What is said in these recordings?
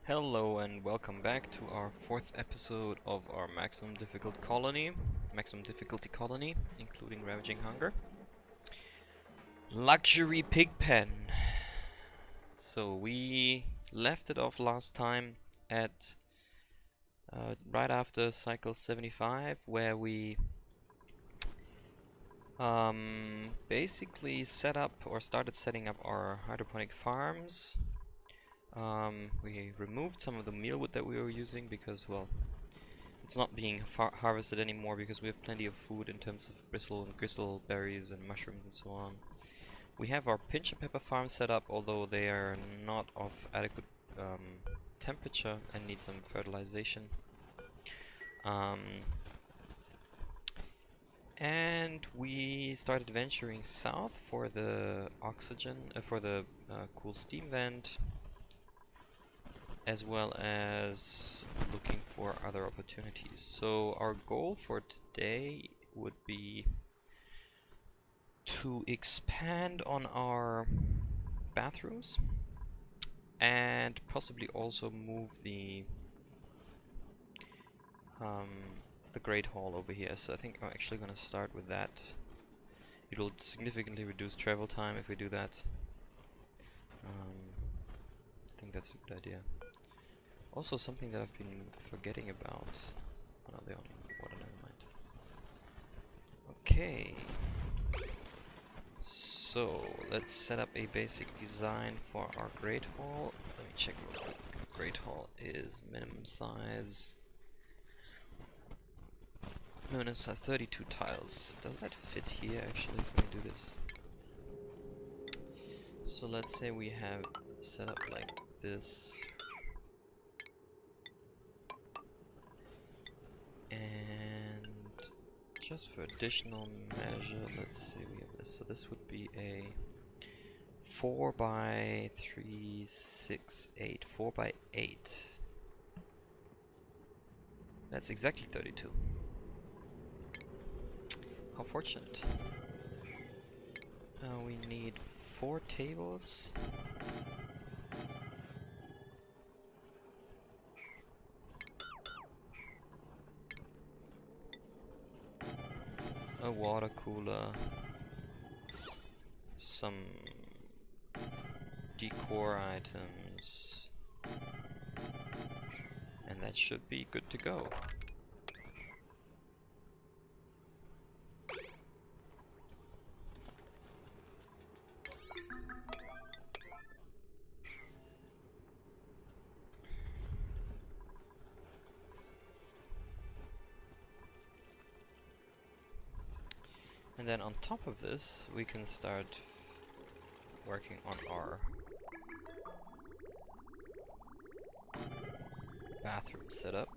Hello and welcome back to our fourth episode of our maximum difficulty colony, including Ravaging Hunger. Luxury pig pen. So we left it off last time at right after cycle 75, where we basically started setting up our hydroponic farms. We removed some of the mealwood that we were using because, well, it's not being harvested anymore because we have plenty of food in terms of bristle and gristle berries and mushrooms and so on. We have our pinch and pepper farm set up, although they are not of adequate temperature and need some fertilization. And we started venturing south for the cool steam vent, as well as looking for other opportunities. So our goal for today would be to expand on our bathrooms and possibly also move the Great Hall over here. So I think I'm actually going to start with that. It will significantly reduce travel time if we do that. I think that's a good idea. Also, something that I've been forgetting about. Oh no, they only water, never mind. Okay. So, let's set up a basic design for our Great Hall. Let me check real quick. Great Hall is minimum size 32 tiles. Does that fit here actually if we do this? So let's say we have set up like this. And just for additional measure, let's say we have this. So this would be a 4 by 3, 6, 8. 4 by 8. That's exactly 32. How fortunate. We need 4 tables. A water cooler, some decor items, and that should be good to go. And then on top of this, we can start working on our bathroom setup.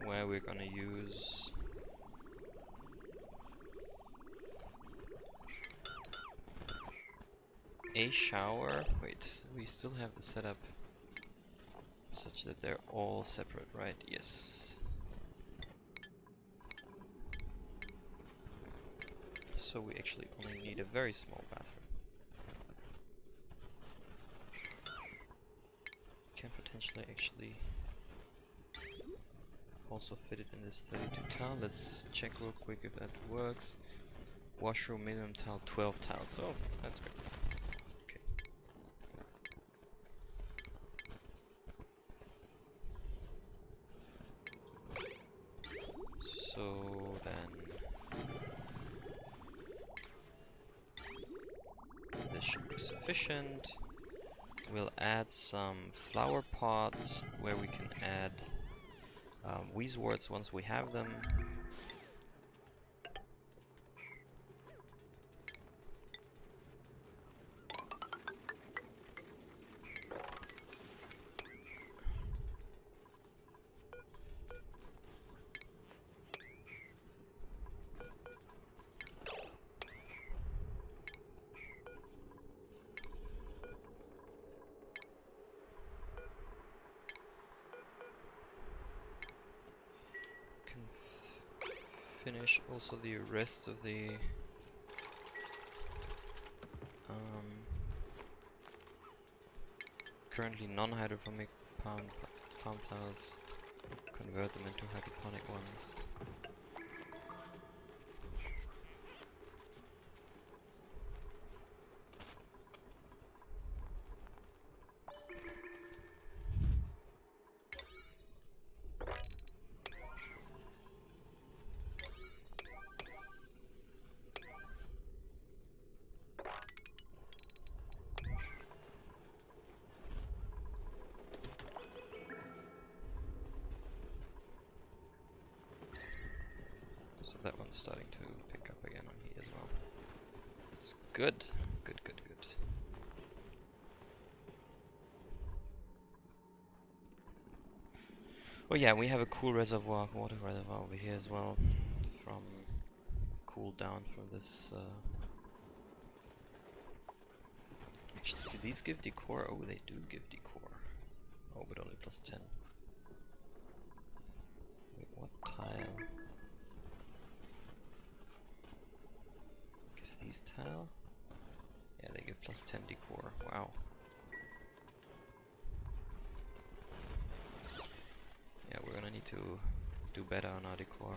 Where we're gonna use a shower. Wait, we still have the setup such that they're all separate, right? Yes. So we actually only need a very small bathroom. Can potentially actually also fit it in this 32 tile. Let's check real quick if that works. Washroom minimum tile 12 tiles. Oh, that's good. Okay. So then this should be sufficient. We'll add some flower pots where we can add Weezworts once we have them. finish also the rest of the currently non-hydroponic farm tiles, convert them into hydroponic ones. So that one's starting to pick up again on heat as well. It's good. Good, good, good. Oh yeah, we have a cool reservoir, water reservoir over here as well, from cooled down from this. Actually, do these give decor? Oh, they do give decor. Oh, but only +10. Wait, what tile? Guess these tile? Yeah, they give +10 decor. Wow. Yeah, we're gonna need to do better on our decor.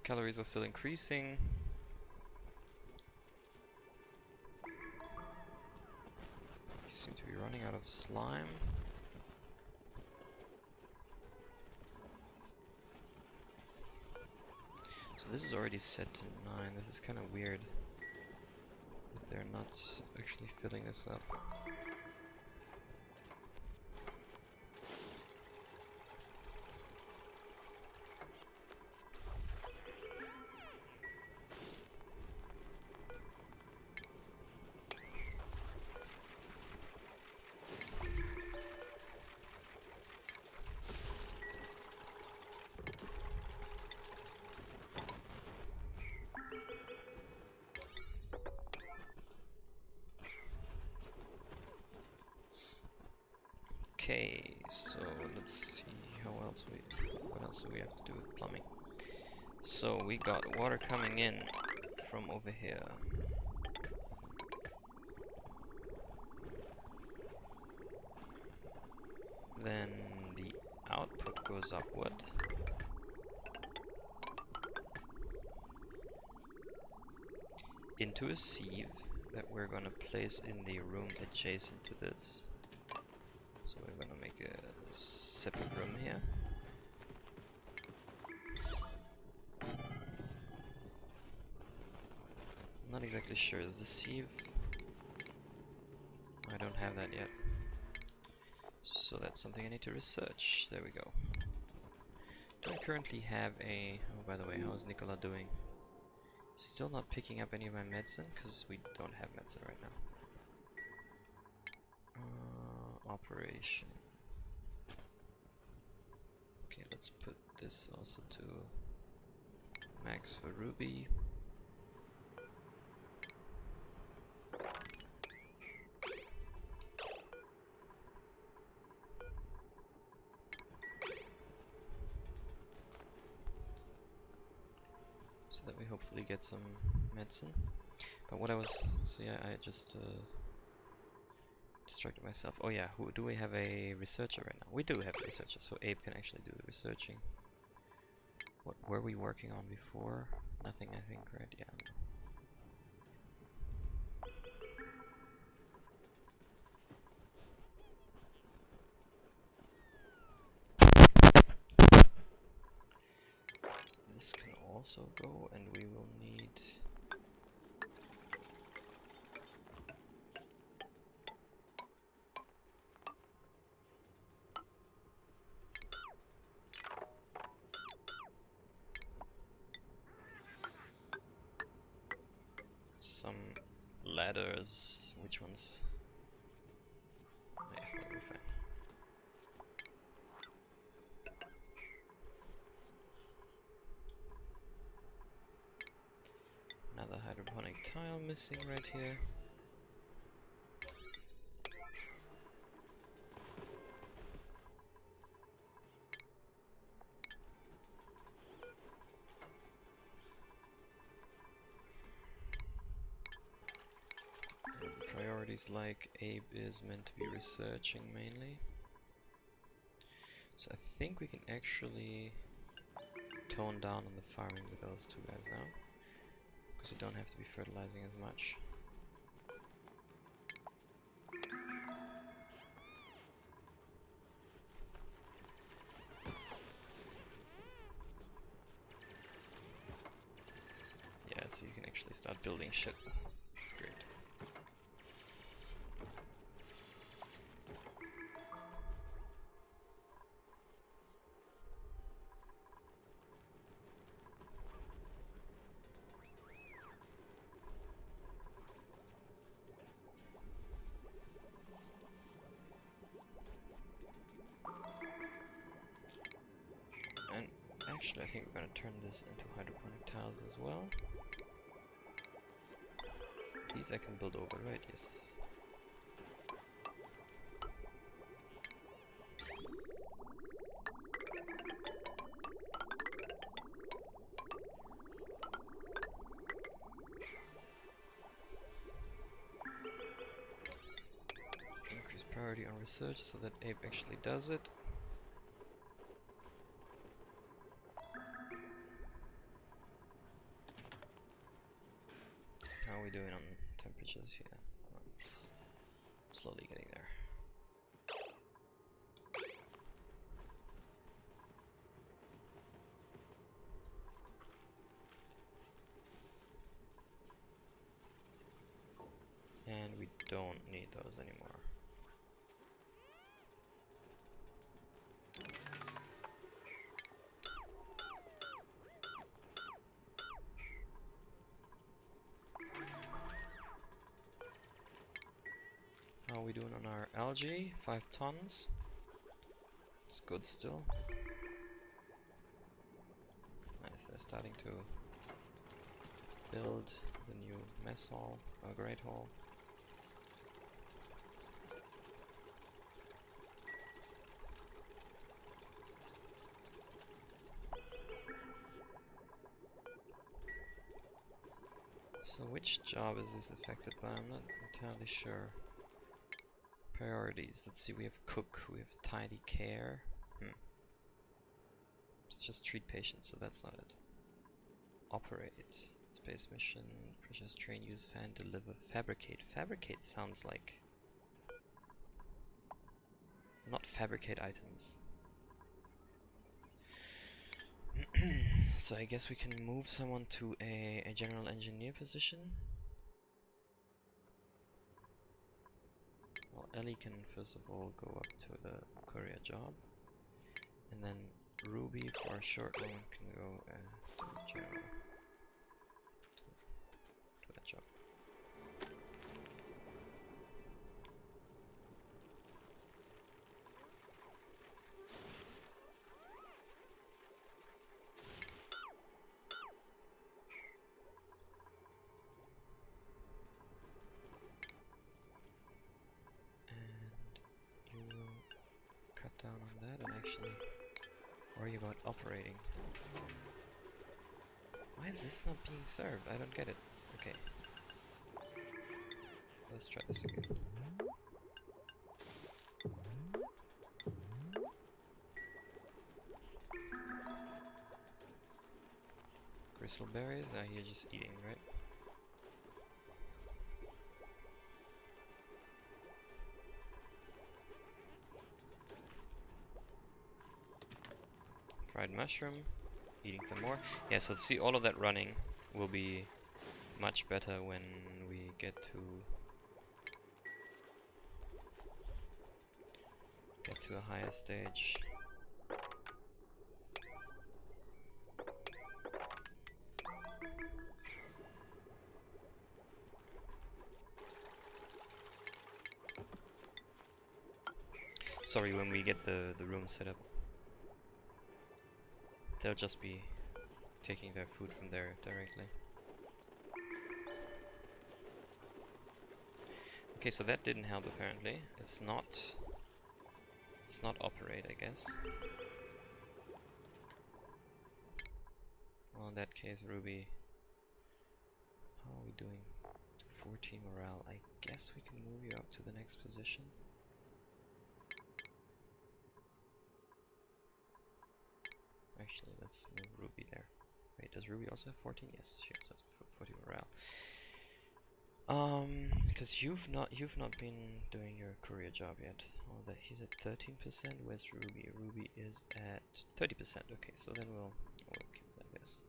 Calories are still increasing. You seem to be running out of slime. So this is already set to 9. This is kind of weird that they're not actually filling this up. Okay, so let's see what else do we have to do with plumbing. So we got water coming in from over here. Then the output goes upward. Into a sieve that we're gonna place in the room adjacent to this. So we're gonna make a separate room here. I'm not exactly sure, is the sieve? I don't have that yet. So that's something I need to research. There we go. Don't currently have a... Oh, by the way, how is Nicola doing? Still not picking up any of my medicine, because we don't have medicine right now. Operation. Okay, let's put this also to max for Ruby. So that we hopefully get some medicine. But what I was... So yeah, I just... distracted myself. Oh yeah, do we have a researcher right now? We do have a researcher, so Abe can actually do the researching. What were we working on before? Nothing, I think, right? Yeah. This can also go, and we will need some ladders. Which ones? Yeah, that'll be fine. Another hydroponic tile missing right here. Priorities like Abe is meant to be researching mainly. So I think we can actually tone down on the farming with those two guys now, because we don't have to be fertilizing as much. Yeah, so you can actually start building shit. That's great. And actually I think we're gonna turn this into hydroponic tiles as well. These I can build over, right? Yes. Increase priority on research so that Abe actually does it. How are we doing on temperatures here? Well, it's slowly getting there. And we don't need those anymore. How are we doing on our algae? 5 tons. It's good still. Nice, they're starting to build the new mess hall, or great hall. So which job is this affected by? I'm not entirely sure. Priorities. Let's see, we have cook, we have tidy care. It's just treat patients, so that's not it. Operate. Space mission. Precious train, use fan, deliver, fabricate. Fabricate sounds like... not fabricate items. So I guess we can move someone to a general engineer position. Well, Ellie can first of all go up to the courier job, and then Ruby for a short moment can go to the general, to that job. Down on that and actually worry about operating. Why is this not being served? I don't get it. Okay. Let's try this again. Crystal berries? Ah, you're just eating, right? Fried mushroom, eating some more. Yeah, so see, all of that running will be much better when we get to a higher stage. Sorry, when we get the room set up, they'll just be taking their food from there directly. Okay, so that didn't help apparently. It's not operate, I guess. Well, in that case, Ruby, how are we doing? 14 morale. I guess we can move you up to the next position. Actually, let's move Ruby there. Wait, does Ruby also have 14? Yes, she also has 14 morale. Because you've not been doing your courier job yet. Oh, that he's at 13%. Where's Ruby? Ruby is at 30%. Okay, so then we'll keep it like this.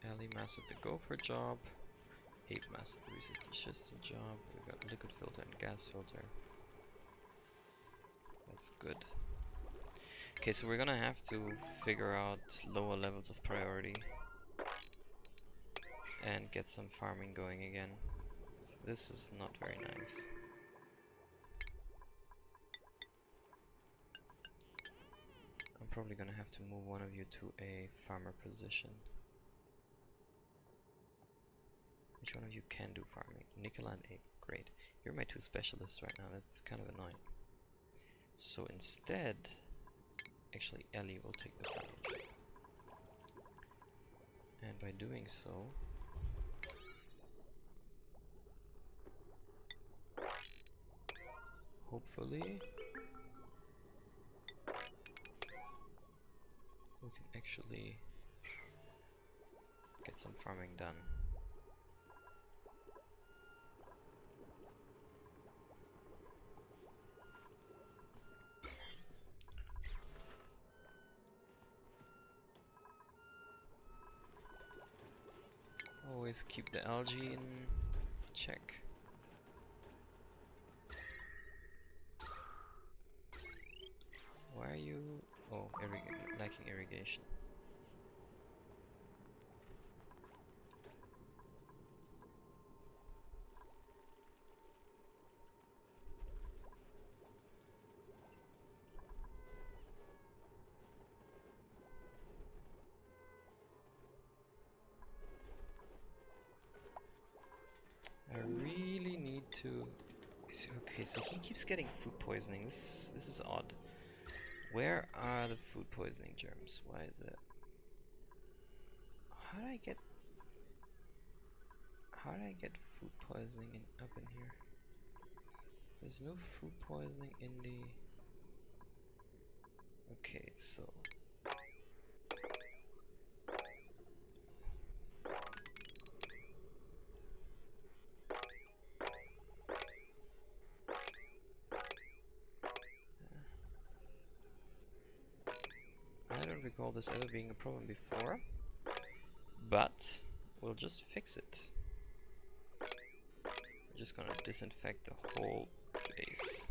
Ellie mastered the gopher job. Ape mastered the recently shifted job. We got liquid filter and gas filter. That's good. Okay, so we're gonna have to figure out lower levels of priority and get some farming going again. So this is not very nice. I'm probably gonna have to move one of you to a farmer position. Which one of you can do farming? Nicola and Abe. Great. You're my two specialists right now. That's kind of annoying. So instead, actually Ellie will take the farming job. And by doing so, hopefully we can actually get some farming done. Always keep the algae in check. Why are you... oh, lacking irrigation. I really need to... okay, so he keeps getting food poisoning. This is odd. Where are the food poisoning germs? Why is it? How did I get food poisoning up in here? There's no food poisoning in the... okay, so... I don't recall this ever being a problem before, but we'll just fix it. I'm just gonna disinfect the whole place.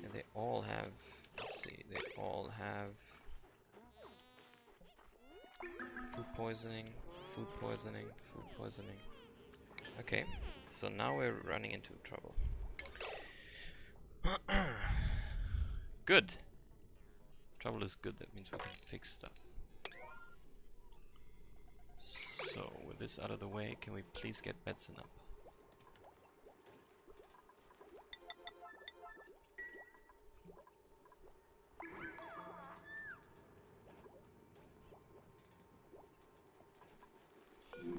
And they all have, let's see, they all have food poisoning, food poisoning, food poisoning. Okay, so now we're running into trouble. Good. Trouble is good, that means we can fix stuff. So, with this out of the way, can we please get Betson up?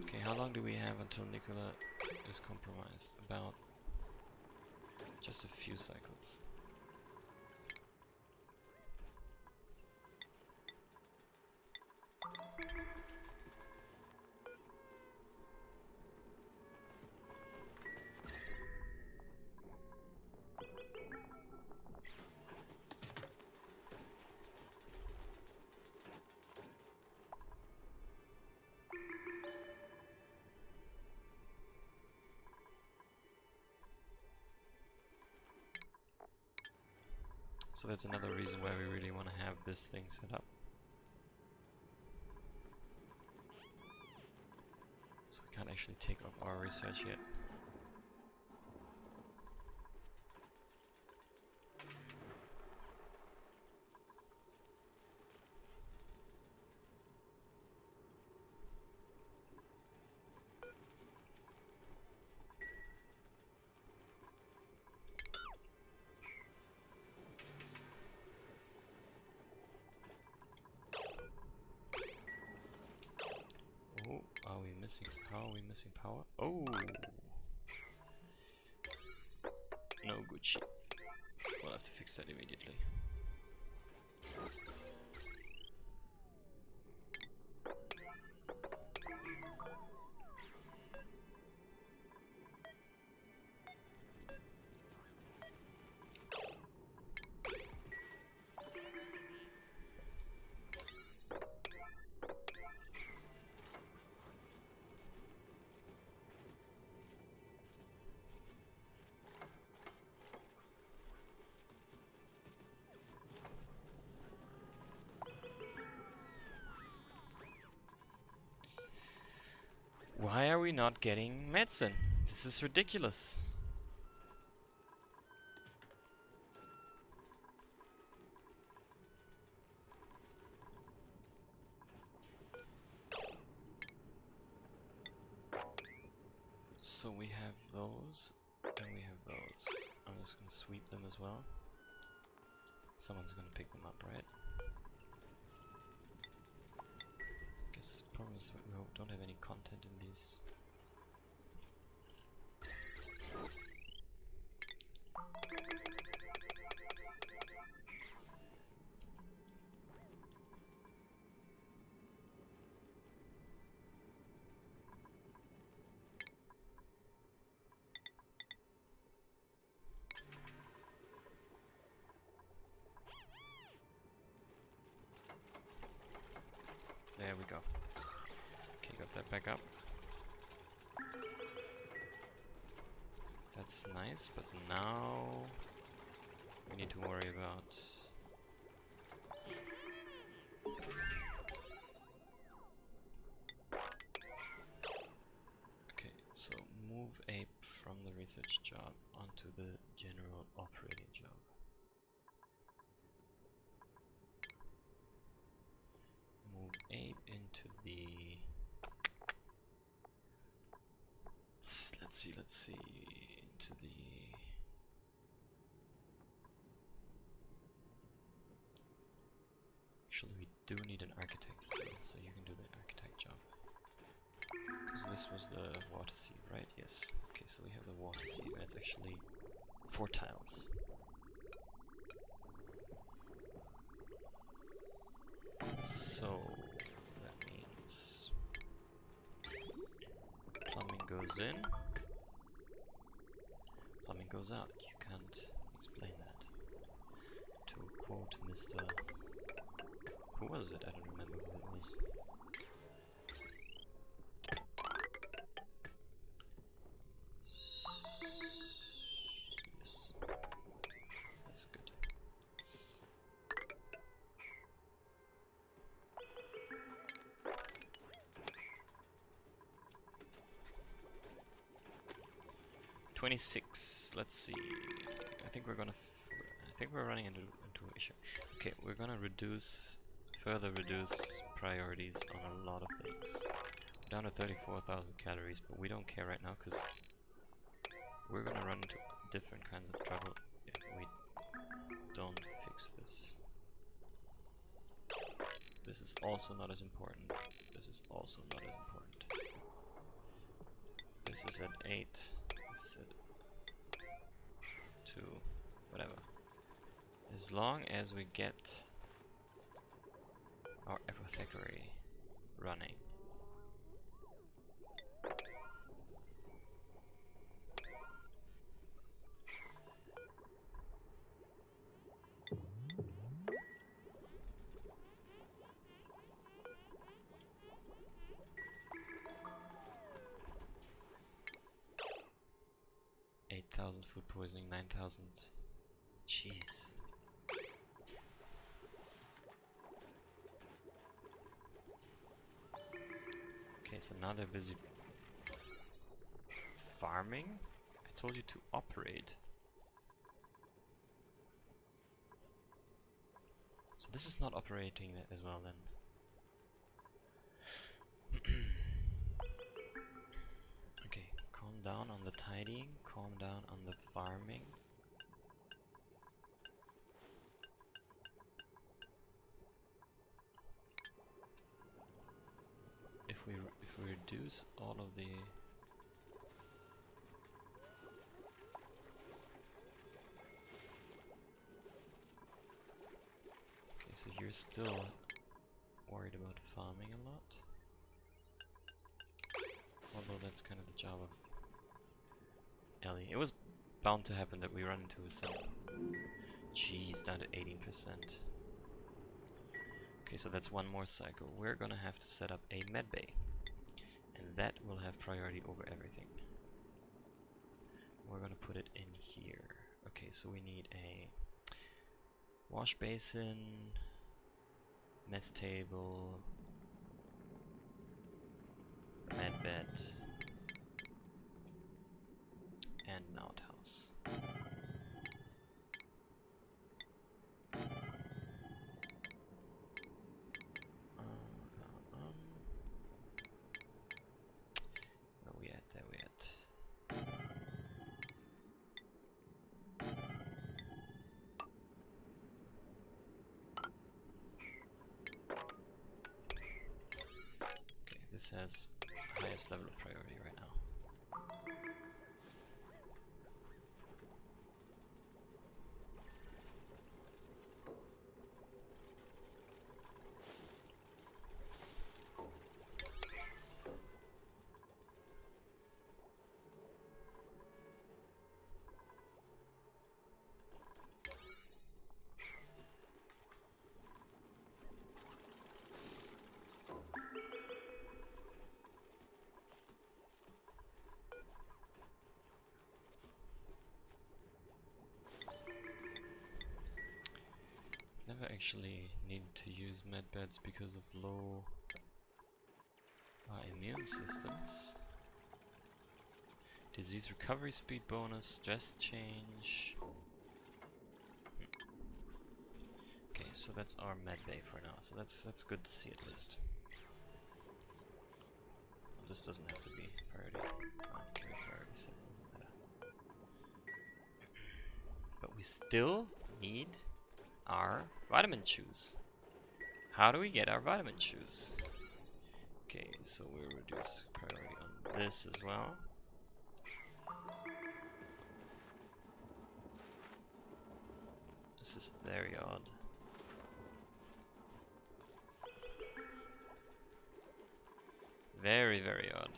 Okay, how long do we have until Nicola is compromised? About just a few cycles. So that's another reason why we really want to have this thing set up. So we can't actually take off our research yet. Are we missing power? Are we missing power? Oh! No good shit. We'll have to fix that immediately. Why are we not getting medicine? This is ridiculous. So we have those, and we have those. I'm just gonna sweep them as well. Someone's gonna pick them up, right? Guess the problem is we don't have any content in these. There we go. Okay, got that back up. That's nice, but now we need to worry about okay, so move ape from the research job onto the general operating job. Move ape into the let's see into the actually we do need an architect still, so you can do the architect job. Because this was the water sieve, right? Yes. Okay, so we have the water sieve, and it's actually 4 tiles. So that means plumbing goes in, plumbing goes out. You can't explain that. To quote Mr. Who was it? I don't remember who it was. Yes. That's good. $26. Let's see. I think we're gonna. I think we're running into an issue. Okay, we're gonna further reduce priorities on a lot of things. Down to 34,000 calories, but we don't care right now because we're gonna run into different kinds of trouble if we don't fix this. This is also not as important. This is also not as important. This is at 8. This is at 2. Whatever. As long as we get our apothecary running. Food poisoning, 9,000. Jeez. Okay, so now they're busy farming. I told you to operate. So this is not operating as well then. Okay, calm down on the tidying, calm down on the farming. If we reduce all of the so you're still worried about farming a lot? Although that's kind of the job of Ellie. It was bound to happen that we run into some... Jeez, down to 18%. Okay, so that's one more cycle. We're gonna have to set up a med bay. And that will have priority over everything. We're gonna put it in here. Okay, so we need a wash basin, mess table, med bed, and an outhouse. Where we at? There we at. Okay, this has highest level of priority right now. Never actually needed to use medbeds because of low immune systems. Disease recovery speed bonus, stress change. Okay, so that's our med bay for now. So that's good to see at least. Well, this doesn't have to be priority. Okay, priority 7 doesn't matter. But we still need our vitamin chews. How do we get our vitamin chews? Okay, so we'll reduce priority on this as well. This is very odd. Very, very odd.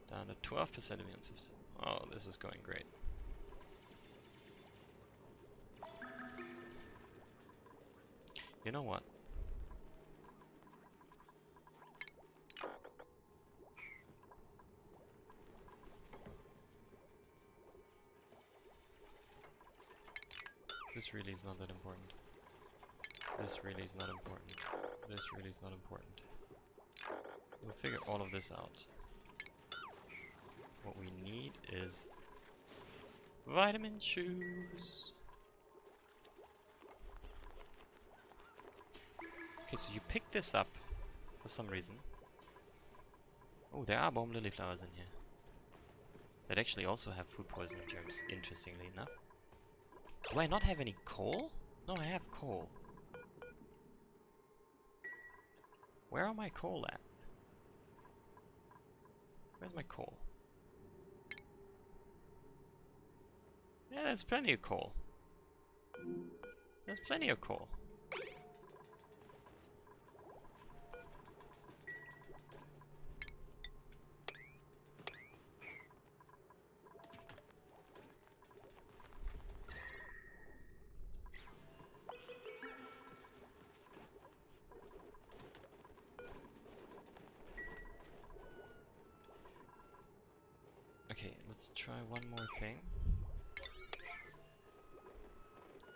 Down to 12% immune system. Oh, this is going great. You know what? This really is not that important. This really is not important. This really is not important. We'll figure all of this out. What we need is vitamin shoes. Okay, so you picked this up for some reason. Oh, there are bomb lily flowers in here. That actually also have food poisoning germs, interestingly enough. Do I not have any coal? No, I have coal. Where are my coal at? Where's my coal? Yeah, there's plenty of coal. There's plenty of coal. Okay, let's try one more thing.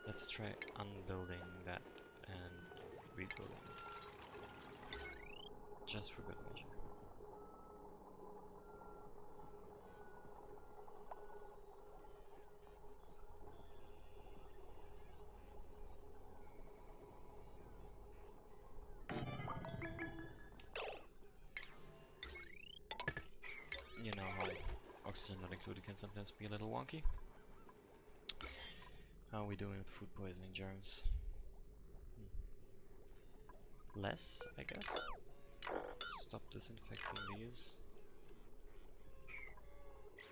Let's try unbuilding that and rebuilding it. Just for good measure. You know how oxygen not included can sometimes be a little wonky. How are we doing with food poisoning germs? Less, I guess. Stop disinfecting these.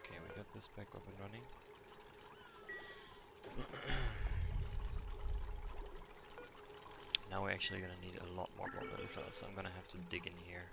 Okay, we got this back up and running. Now we're actually gonna need a lot more bomb lily flowers, so I'm gonna have to dig in here.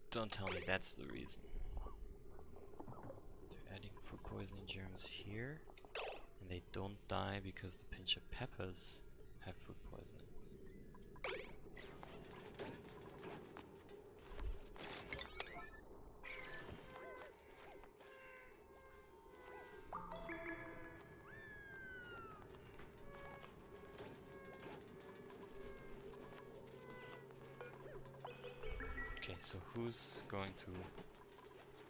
Don't tell me that's the reason. They're adding food poisoning germs here, and they don't die because the pinch of peppers have food poisoning. Okay, so who's going to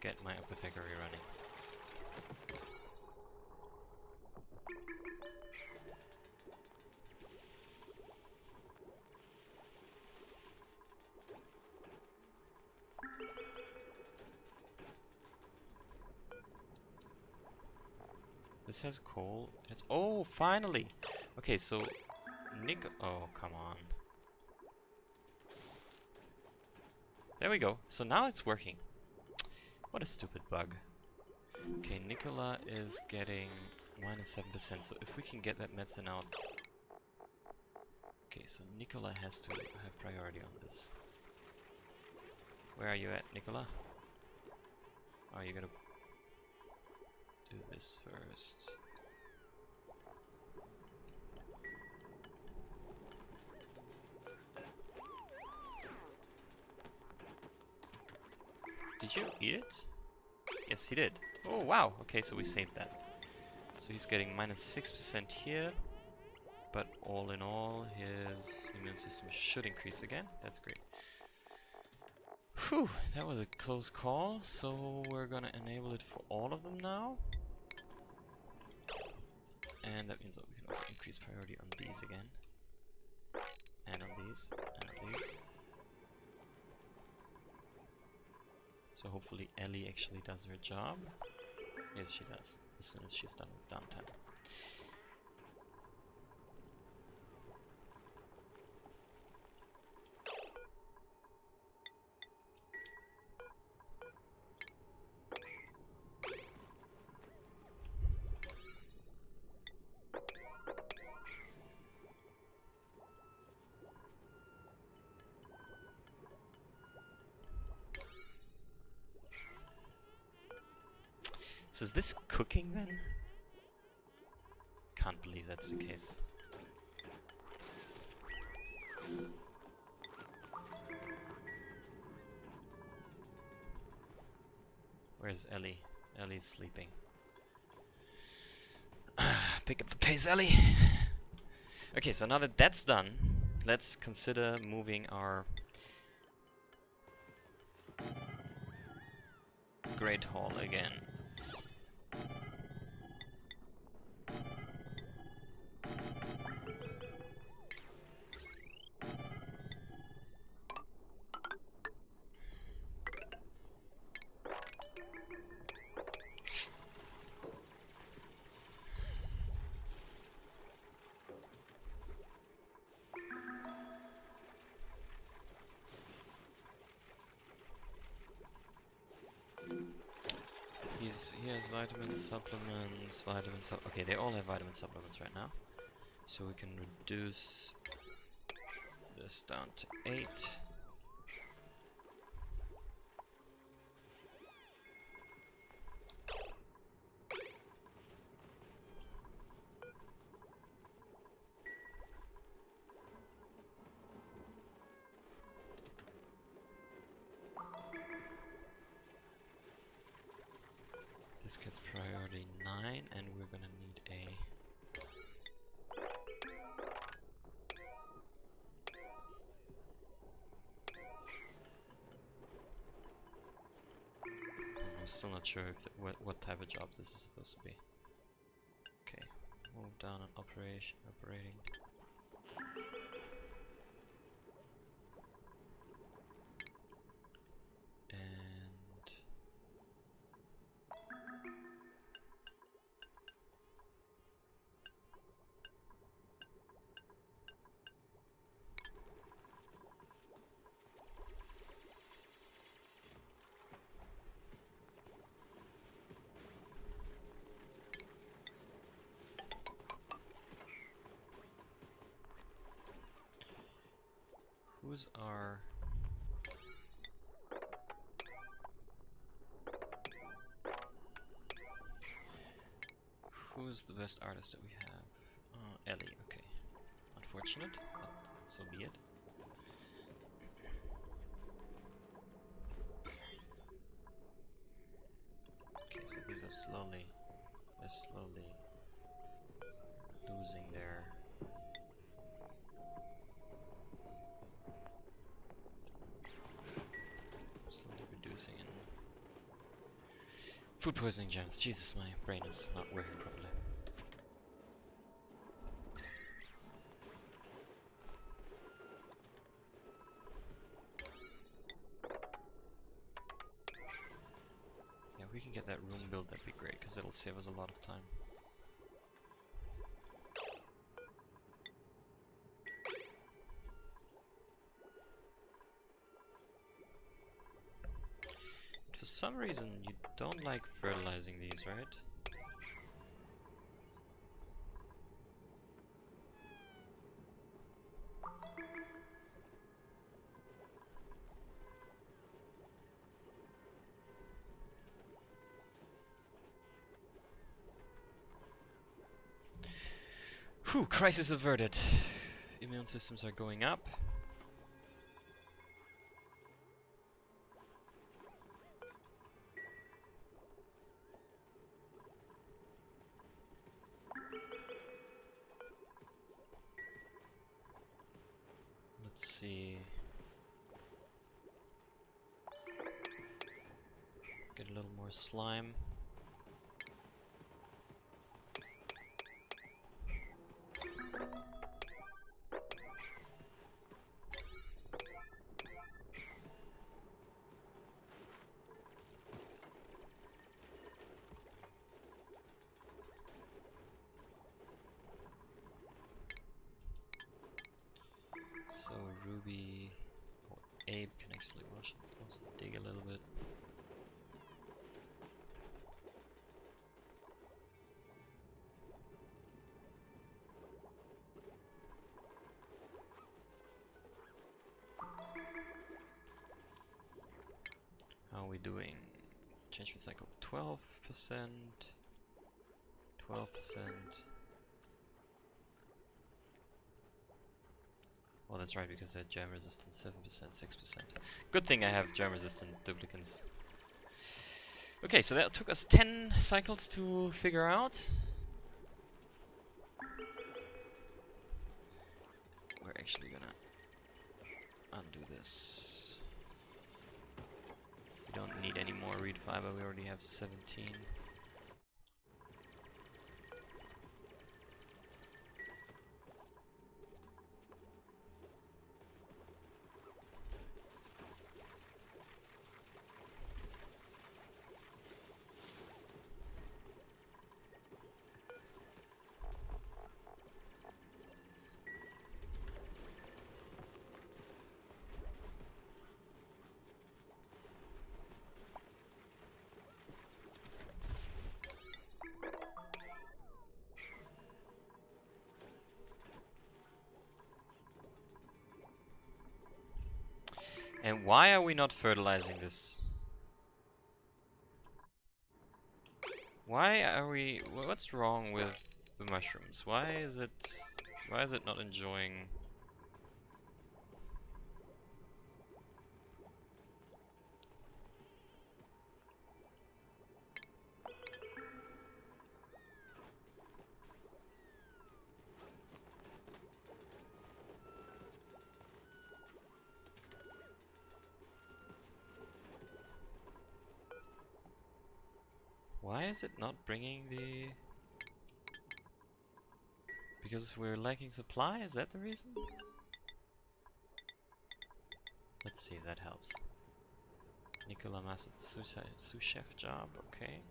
get my apothecary running? This has coal. It's oh, finally. Okay, so oh, come on. There we go. So now it's working. What a stupid bug. Okay, Nicola is getting -7%. So if we can get that medicine out. Okay, so Nicola has to have priority on this. Where are you at, Nicola? Oh, you're gonna do this first. Did you eat it? Yes, he did. Oh, wow. Okay, so we saved that. So he's getting -6% here. But all in all, his immune system should increase again. That's great. Whew, that was a close call. So we're gonna enable it for all of them now. And that means that we can also increase priority on these again. And on these, and on these. So hopefully Ellie actually does her job. Yes, she does, as soon as she's done with downtime. So is this cooking then? Can't believe that's the case. Where's Ellie? Ellie's sleeping. Pick up the pace, Ellie! Okay, so now that that's done, let's consider moving our Great Hall again. He has vitamin supplements, okay, they all have vitamin supplements right now. So we can reduce this down to 8. This gets priority 9, and we're gonna need a... I'm still not sure if what type of job this is supposed to be. Okay, move down on operating. Who's the best artist that we have? Ellie, okay. Unfortunate, but so be it. Okay, so these are slowly losing their... slowly reducing in food poisoning gems. Jesus, my brain is not working properly. Yeah, if we can get that room built, that'd be great, because it'll save us a lot of time. For some reason, you don't like fertilizing these, right? Whew, crisis averted. Immune systems are going up. Let's see. Get a little more slime. So Ruby or Abe can actually also dig a little bit. How are we doing? change recycle 12%, 12%. Well, that's right, because they're germ resistant 7%, 6%. Good thing I have germ resistant duplicants. Okay, so that took us 10 cycles to figure out. We're actually gonna undo this. We don't need any more reed fiber, we already have 17. And why are we not fertilizing this? Why are we... What's wrong with the mushrooms? Why is it not enjoying... Why is it not bringing the... Because we're lacking supply? Is that the reason? Let's see if that helps. Nicola Massett sous chef job, okay.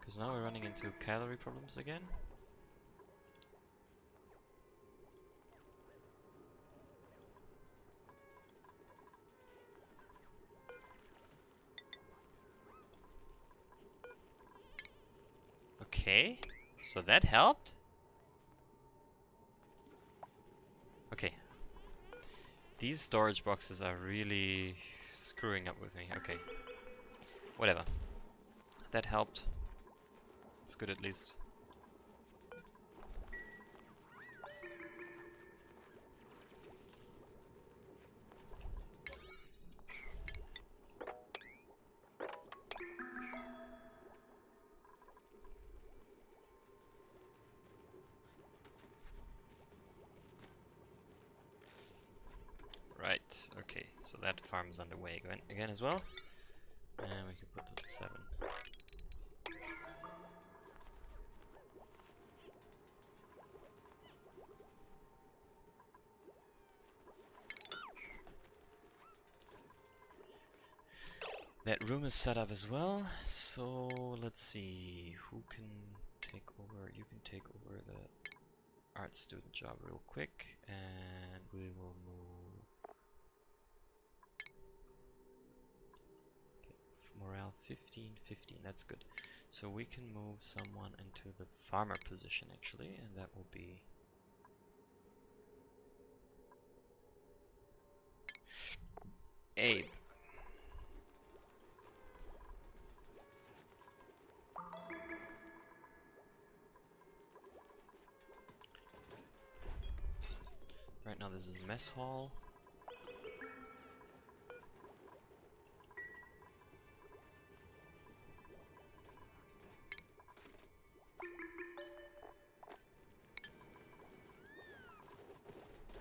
Because now we're running into calorie problems again. Okay, so that helped? Okay. These storage boxes are really screwing up with me. Okay. Whatever. That helped. It's good at least. Right, okay, so that farm is underway again as well. And we can put them to 7. That room is set up as well, so let's see, who can take over? You can take over the art student job real quick, and we will move... Okay, morale 15, 15, that's good. So we can move someone into the farmer position actually, and that will be... Abe. Right now this is mess hall.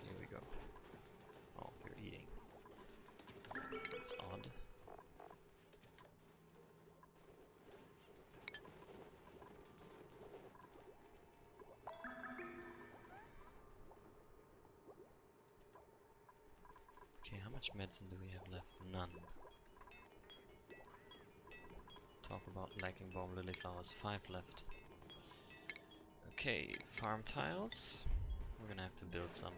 Here we go. Oh, you're eating. That's odd. Okay, how much medicine do we have left? None. Talk about lacking bomb lily flowers. 5 left. Okay, farm tiles. We're gonna have to build some.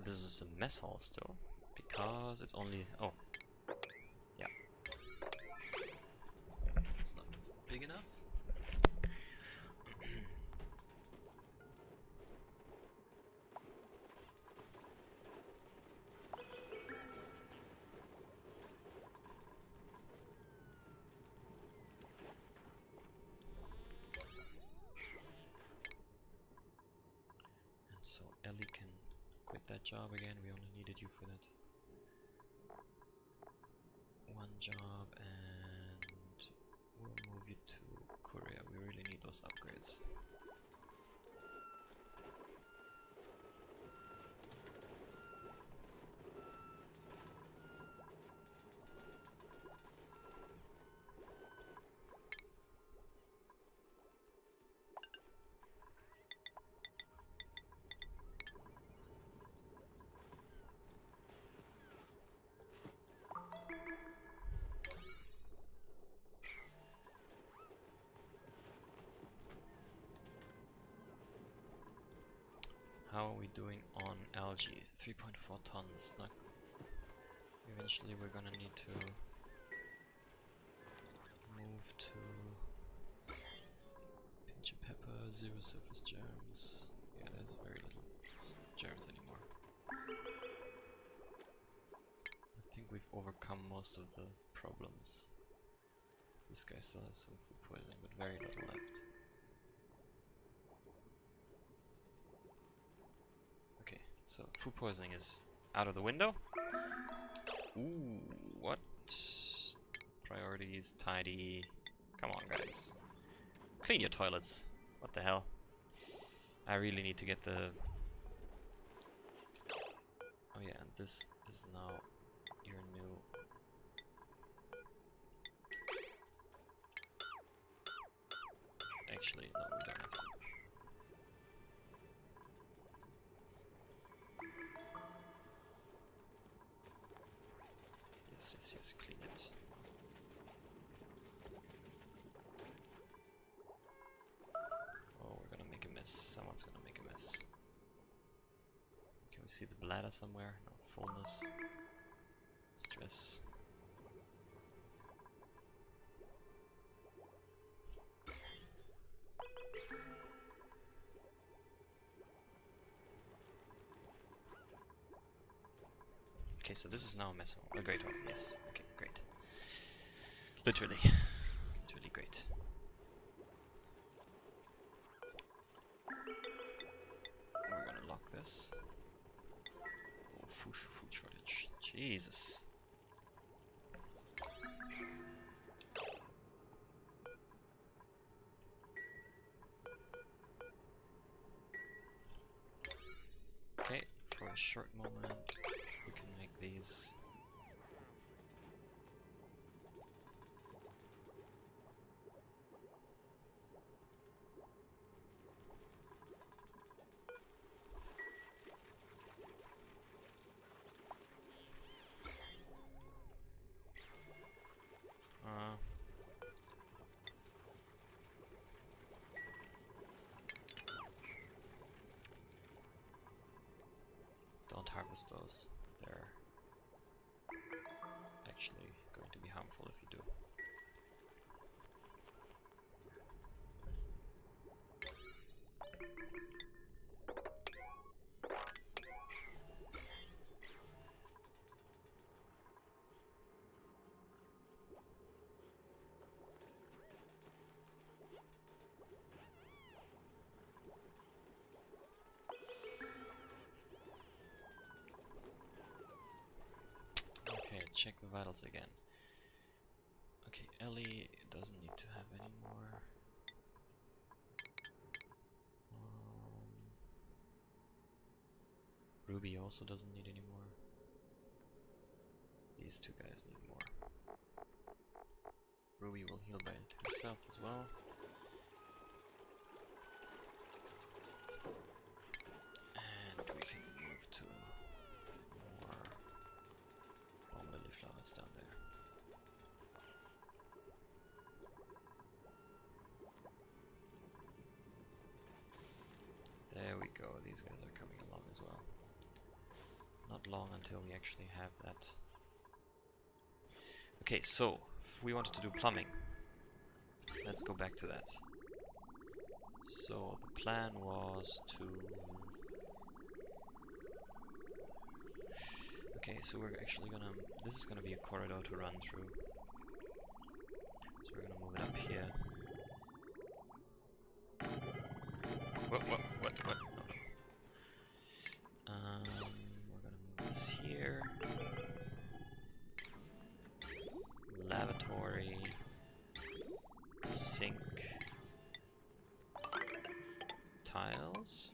this is a mess hall still, because it's only... oh. Yeah. It's not big enough. So Ellie can quit that job again. We only needed you for that one job, and we'll move you to Korea. We really need those upgrades. How are we doing on algae? 3.4 tons. Like, eventually we're gonna need to move to pinch of pepper, 0 surface germs. Yeah, there's very little germs anymore. I think we've overcome most of the problems. This guy still has some food poisoning, but very little left. Okay, so food poisoning is out of the window. Ooh, what? Priorities, tidy. Come on, guys. Clean your toilets. What the hell? I really need to get the... oh yeah, and this is now your new... actually, no, we don't have to. Yes, clean it. Oh, we're gonna make a mess. Someone's gonna make a mess. Can we see the bladder somewhere? No, fullness. Stress. Okay, so this is now a mess hall. A great hall, yes. Okay, great. Literally. Literally great. We're gonna lock this. Oh, food shortage. Jesus. Okay, for a short moment, we can make these. Don't harvest those. They're actually going to be harmful if you do. Check the vitals again. Okay, Ellie doesn't need to have any more. Ruby also doesn't need any more. These two guys need more. Ruby will heal by herself as well. And we can move to more palm lily flowers down there. There we go, these guys are coming along as well. Not long until we actually have that. Okay, so if we wanted to do plumbing, let's go back to that. So the plan was to... Okay, so we're actually gonna... This is gonna be a corridor to run through. So we're gonna move it up here. What? No. We're gonna move this here. Lavatory. Sink. Tiles.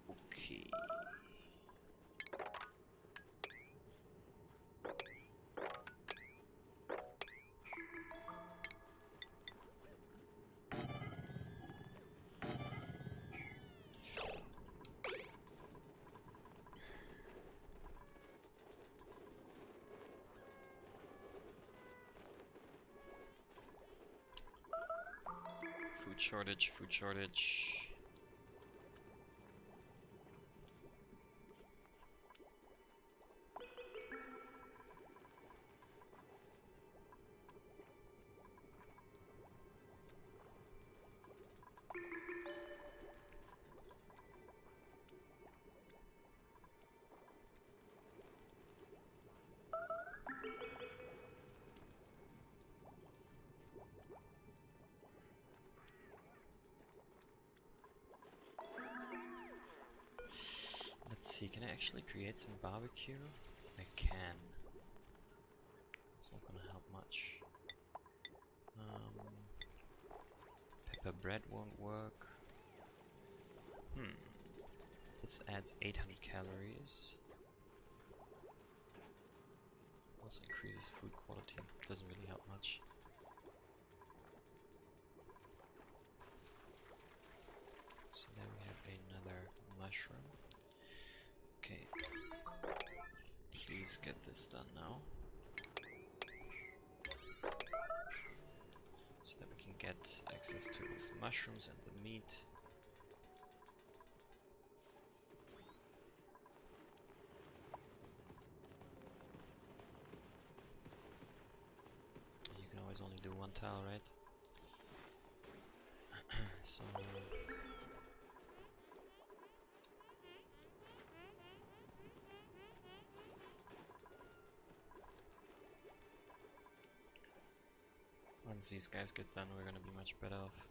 Okay. Food shortage. Let's see, can I actually create some barbecue? I can. It's not gonna help much. Pepper bread won't work. This adds 800 calories. Also increases food quality. Doesn't really help much. So there we have another mushroom. Okay. Please get this done now. So that we can get access to these mushrooms and the meat. You can always only do one tile, right? So... Once these guys get done, we're gonna be much better off.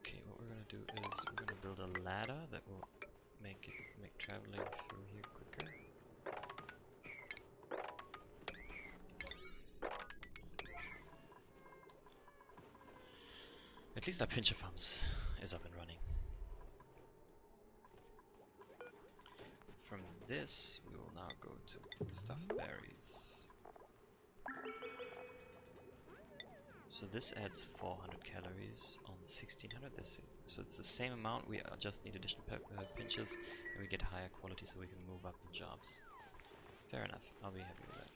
Okay, what we're gonna do is we're gonna build a ladder that will make traveling through here quicker. At least our pincher farms is up and running. From this, we will now go to stuffed berries. So this adds 400 calories on 1600. So it's the same amount. We just need additional pinches, and we get higher quality, so we can move up in jobs. Fair enough. I'll be happy with that.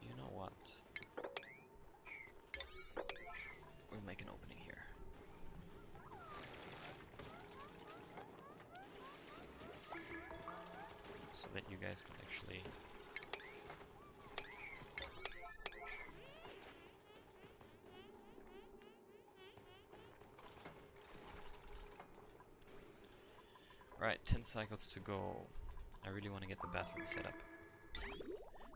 You know what? We'll make an opening here. So that you guys can actually... Right, 10 cycles to go. I really want to get the bathroom set up.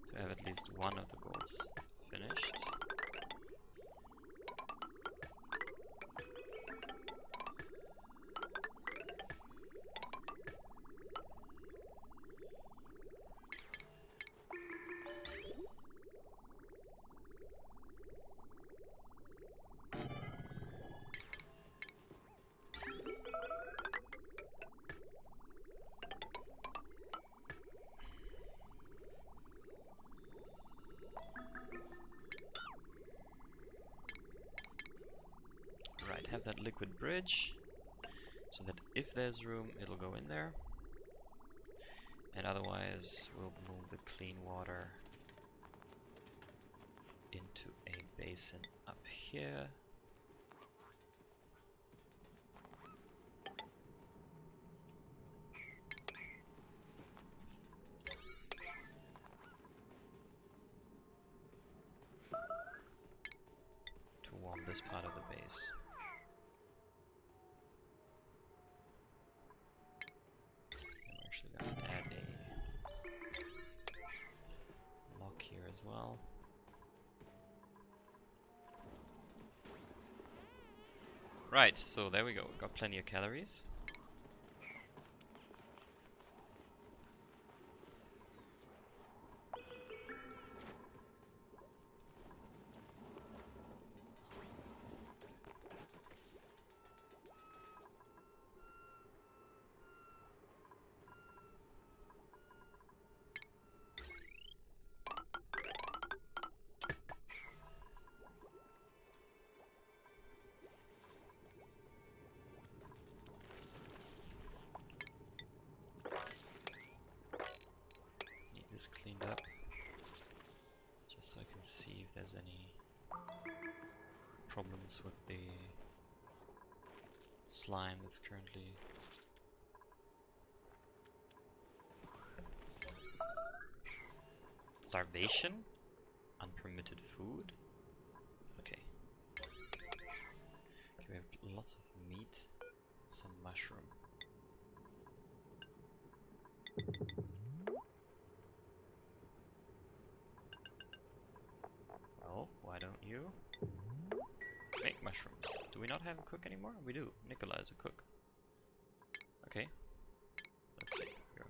To have at least one of the goals finished. might have that liquid bridge, so that if there's room, it'll go in there. And otherwise, we'll move the clean water into a basin up here. To warm this part of the base. I'm actually going to add a lock here as well. Right, so there we go. We've got plenty of calories. This cleaned up, just so I can see if there's any problems with the slime that's currently starvation, unpermitted food. Okay, we have lots of meat, some mushroom. Well, why don't you make mushrooms? Do we not have a cook anymore? We do. Nicola is a cook. Okay. Let's see. Here.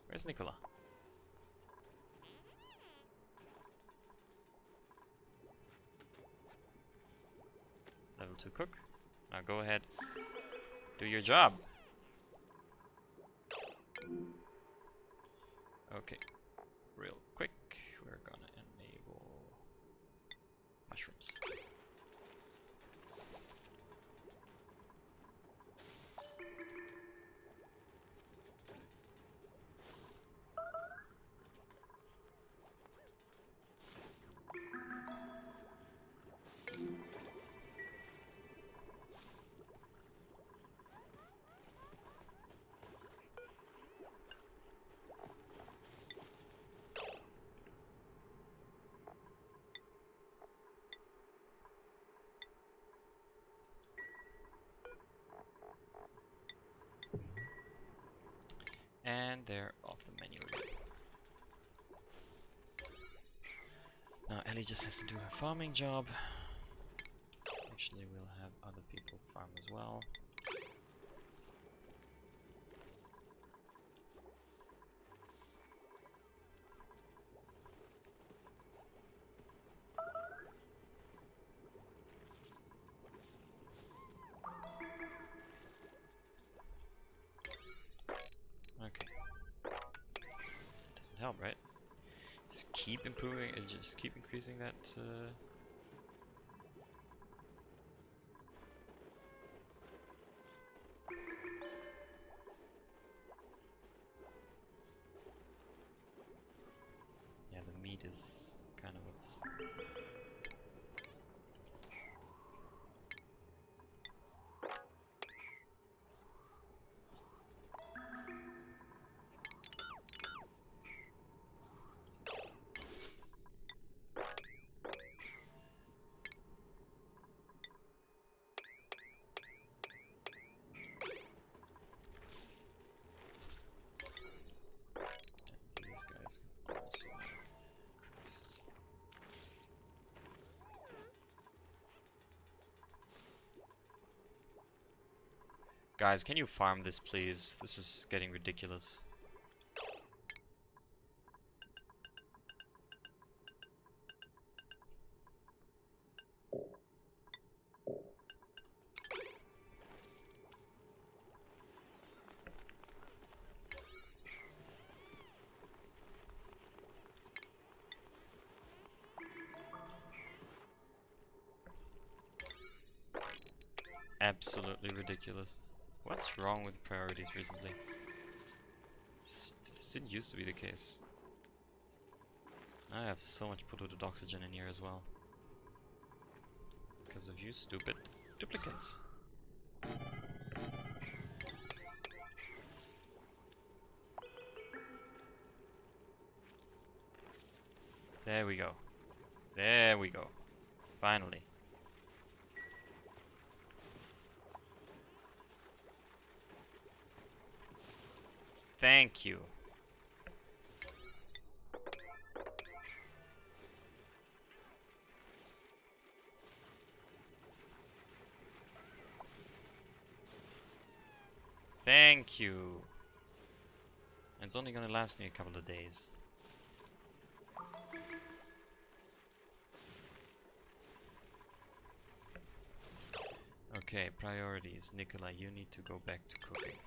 Where's Nicola? Level 2 cook. Now go ahead. Do your job. Okay. Real quick, we're gonna enable mushrooms. And they're off the menu again. Now Ellie just has to do her farming job. Actually, we'll have other people farm as well. Okay. Doesn't help, right? Just keep improving, just keep increasing that. Yeah, the meat is kind of what's. These guys can also increase. Guys, can you farm this, please? This is getting ridiculous. Absolutely ridiculous. What's wrong with priorities recently? This didn't used to be the case. I have so much polluted oxygen in here as well. Because of you stupid duplicates. There we go. There we go. Finally. Thank you. Thank you. It's only gonna last me a couple of days. Okay, priorities. Nikolai, you need to go back to cooking.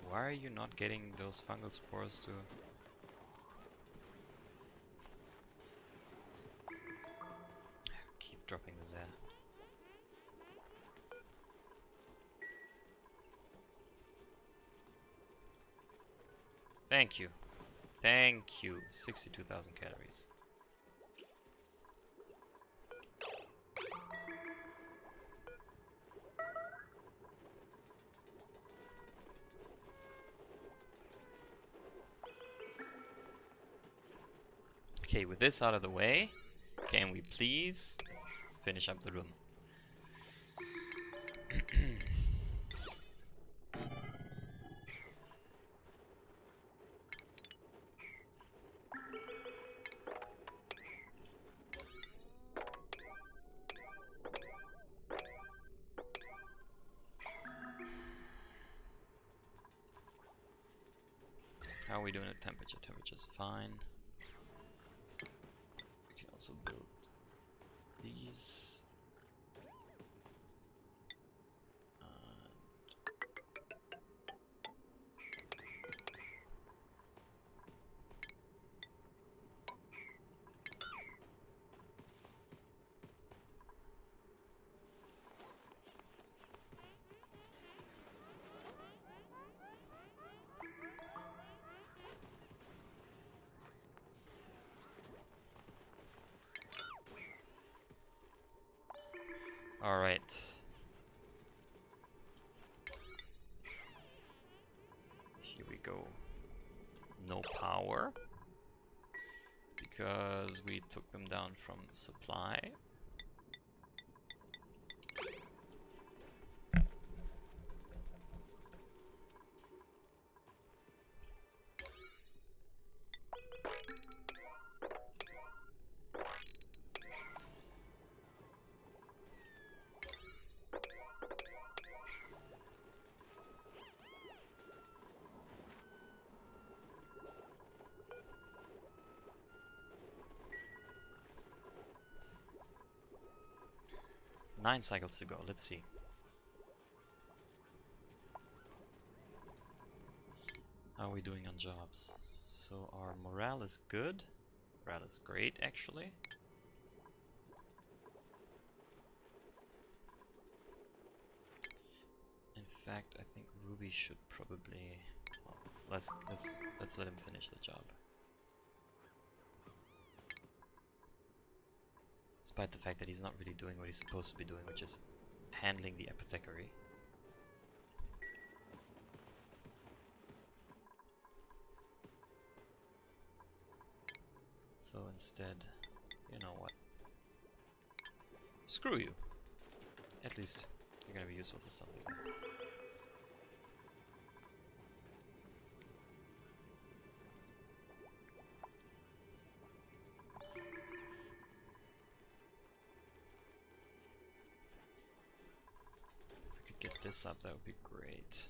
Why are you not getting those fungal spores to... Keep dropping them there. Thank you. Thank you. 62,000 calories. Okay, with this out of the way, can we please finish up the room? How are we doing at temperature? Temperature's fine. We can also build these. All right. Here we go. No power. Because we took them down from supply. Nine cycles to go. Let's see. How are we doing on jobs? So our morale is good. Morale is great, actually. In fact, I think Ruby should probably... Well, let's let him finish the job. Despite the fact that he's not really doing what he's supposed to be doing, which is handling the apothecary. So instead, you know what? Screw you. At least you're gonna be useful for something. If we could get this up, that would be great.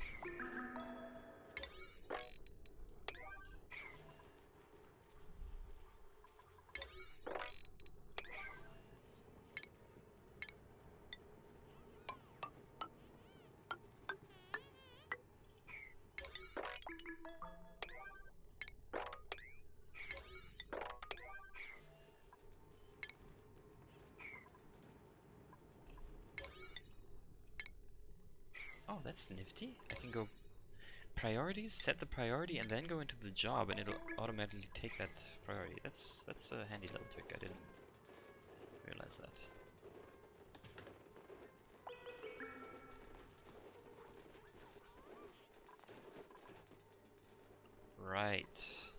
Oh, that's nifty. I can go priorities, set the priority, and then go into the job, and it'll automatically take that priority. That's a handy little trick. I didn't realize that. Right.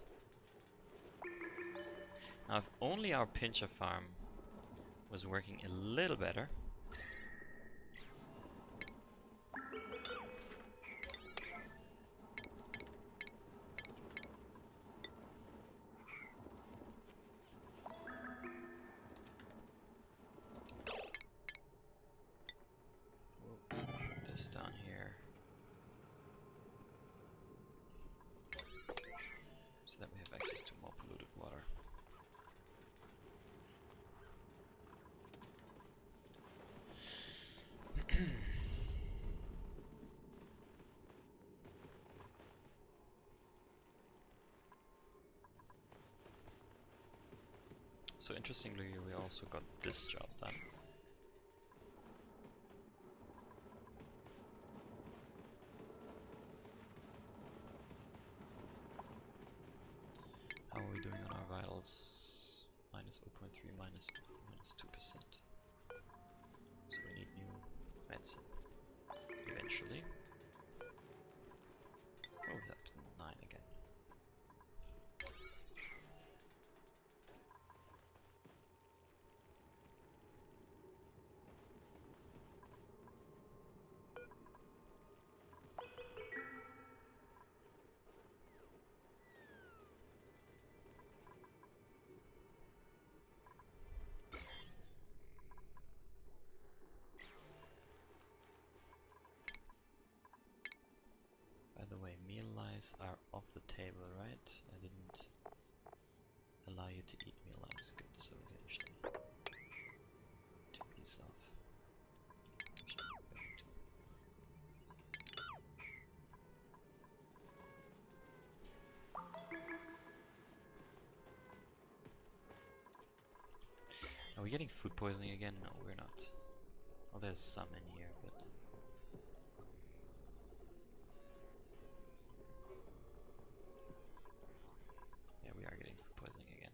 Now, if only our pincher farm was working a little better. We'll put this down here so that we have access to more polluted water. So interestingly, we also got this job done. How are we doing on our vitals? Minus 0.3, minus 2%. So we need new medicine. Eventually. Oh, it's up to 9 again. By the way, meal lice are off the table, right? I didn't allow you to eat meal lice. Good, so we can actually take these off. Are we getting food poisoning again? No, we're not. Oh, there's some in here, but... yeah, we are getting food poisoning again.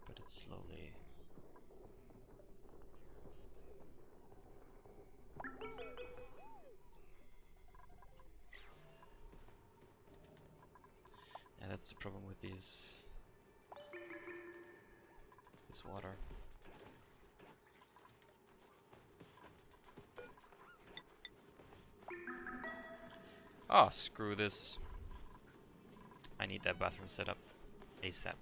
But it's slowly... yeah, that's the problem with these... this water. Oh, screw this. I need that bathroom set up ASAP.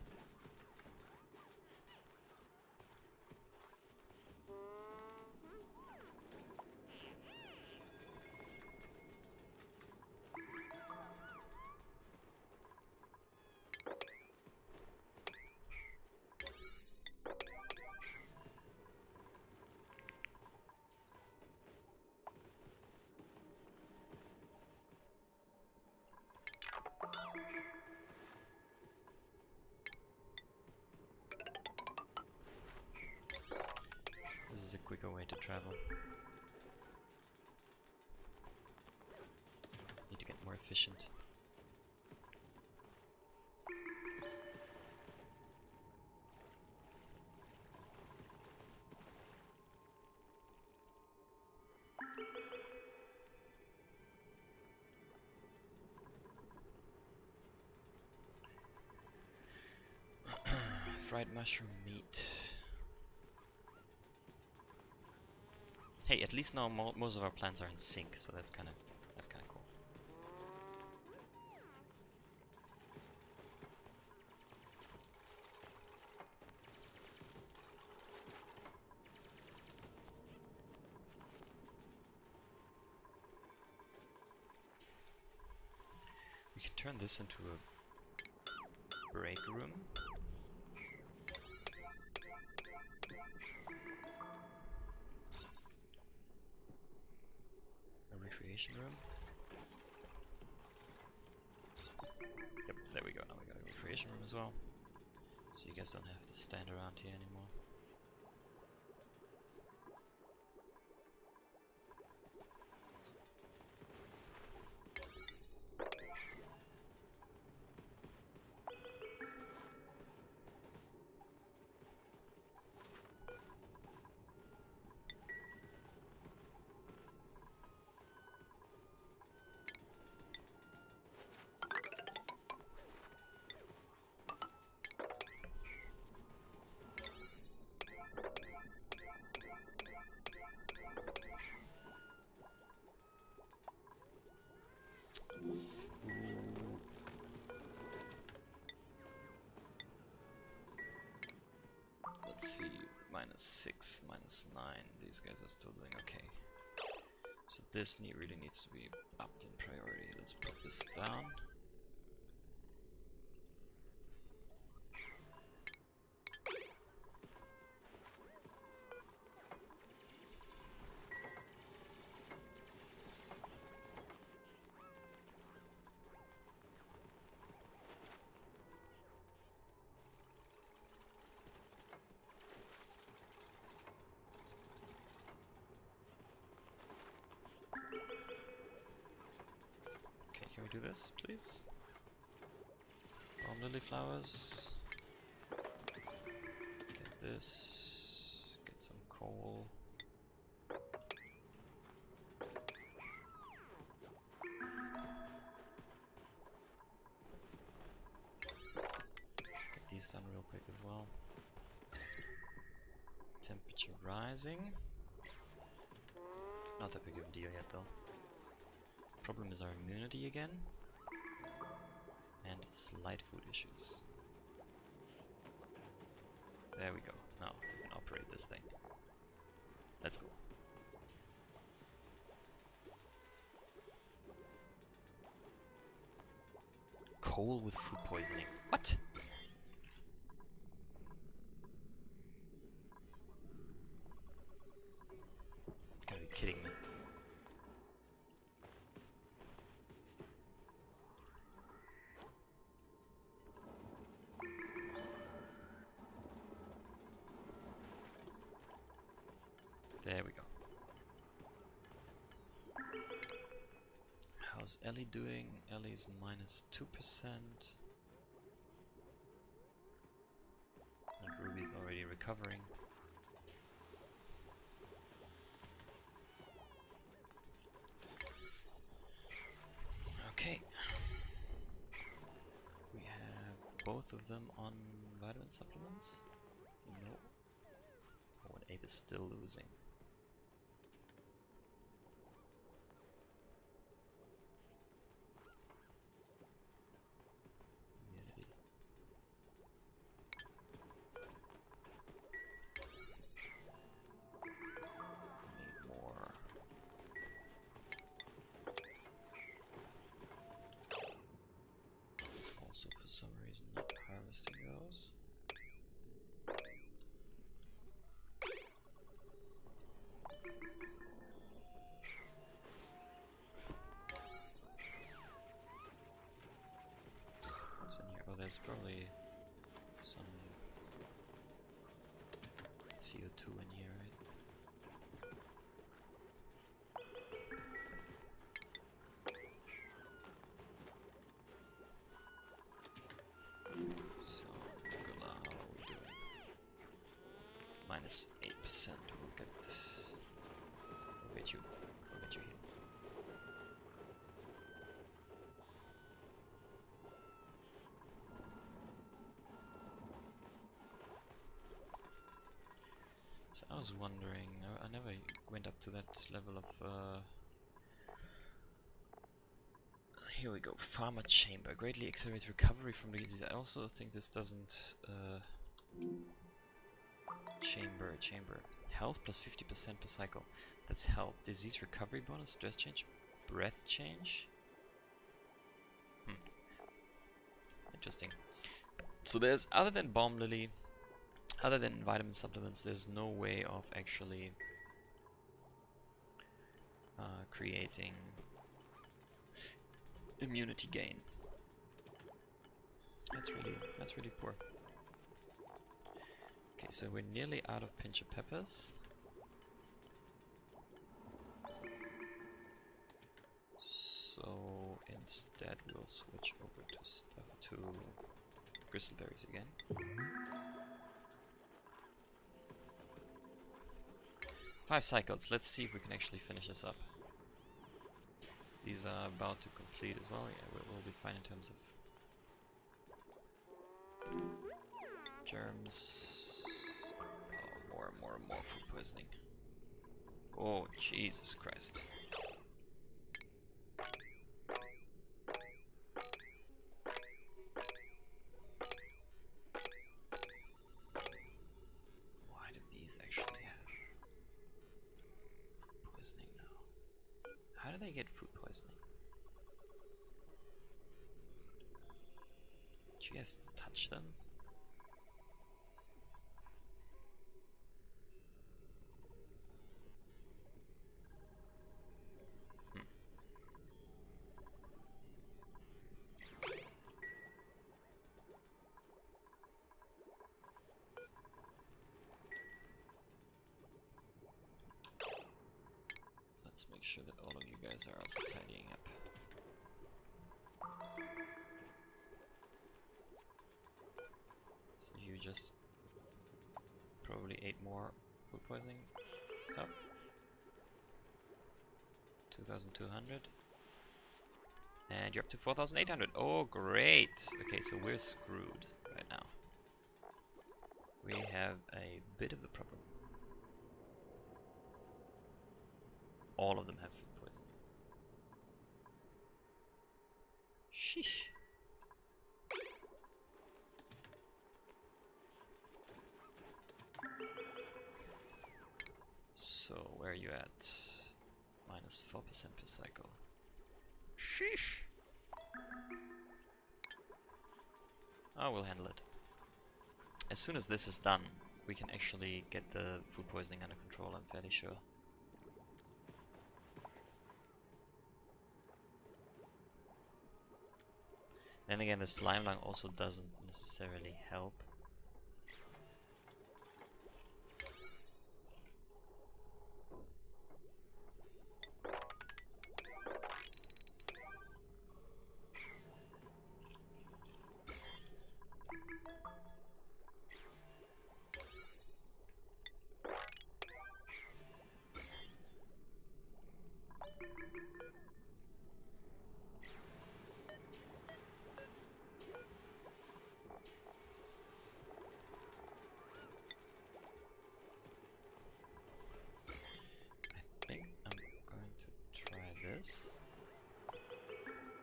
This is a quicker way to travel. Need to get more efficient. Fried mushroom meat. Hey, at least now most of our plants are in sync, so that's kind of cool. We can turn this into a break room. A recreation room. Yep, there we go. Now we got a recreation room as well. So you guys don't have to stand around here anymore. Let's see, -6, -9. These guys are still doing okay. So this really needs to be upped in priority. Let's put this down. Can we do this, please? Lily flowers. Get this. Get some coal. Get these done real quick as well. Temperature rising. Not that big of a deal yet though. Problem is our immunity again, and it's light food issues. There we go. Now we can operate this thing. Let's go. Coal with food poisoning. What? You gotta be kidding me. There we go. How's Ellie doing? Ellie's -2%. And Ruby's already recovering. Okay. We have both of them on vitamin supplements? No. Oh, and Abe is still losing. Also, for some reason, not harvesting those. What's in here? Oh, there's probably some CO2 in here, right? So, Nicola, how are we doing? -8%. We'll get this. We'll get you. We'll get you here. So I was wondering, I never went up to that level of here we go, Farmer Chamber. Greatly accelerates recovery from disease. I also think this doesn't chamber. Health plus 50% per cycle. That's health. Disease recovery bonus, stress change, breath change. Interesting. So there's, other than Balm Lily, other than vitamin supplements, there's no way of actually creating immunity gain. That's really poor. Okay, so we're nearly out of pinch of peppers. So instead we'll switch over to bristleberries again. 5 cycles. Let's see if we can actually finish this up. These are about to complete as well. Yeah, we'll be fine in terms of germs. Oh, more and more food poisoning. Oh, Jesus Christ. Why do these actually have food poisoning now? How do they get food poisoning? Did you guys touch them? Let's make sure that all of you guys are also tidying up. So you just probably ate more food poisoning stuff. 2,200. And you're up to 4,800. Oh, great. Okay, so we're screwed right now. We have a bit of a problem. All of them have food poisoning. Sheesh. So, where are you at? Minus 4% per cycle. Sheesh. Oh, we'll handle it. As soon as this is done, we can actually get the food poisoning under control, I'm fairly sure. Then again, the slime lung also doesn't necessarily help.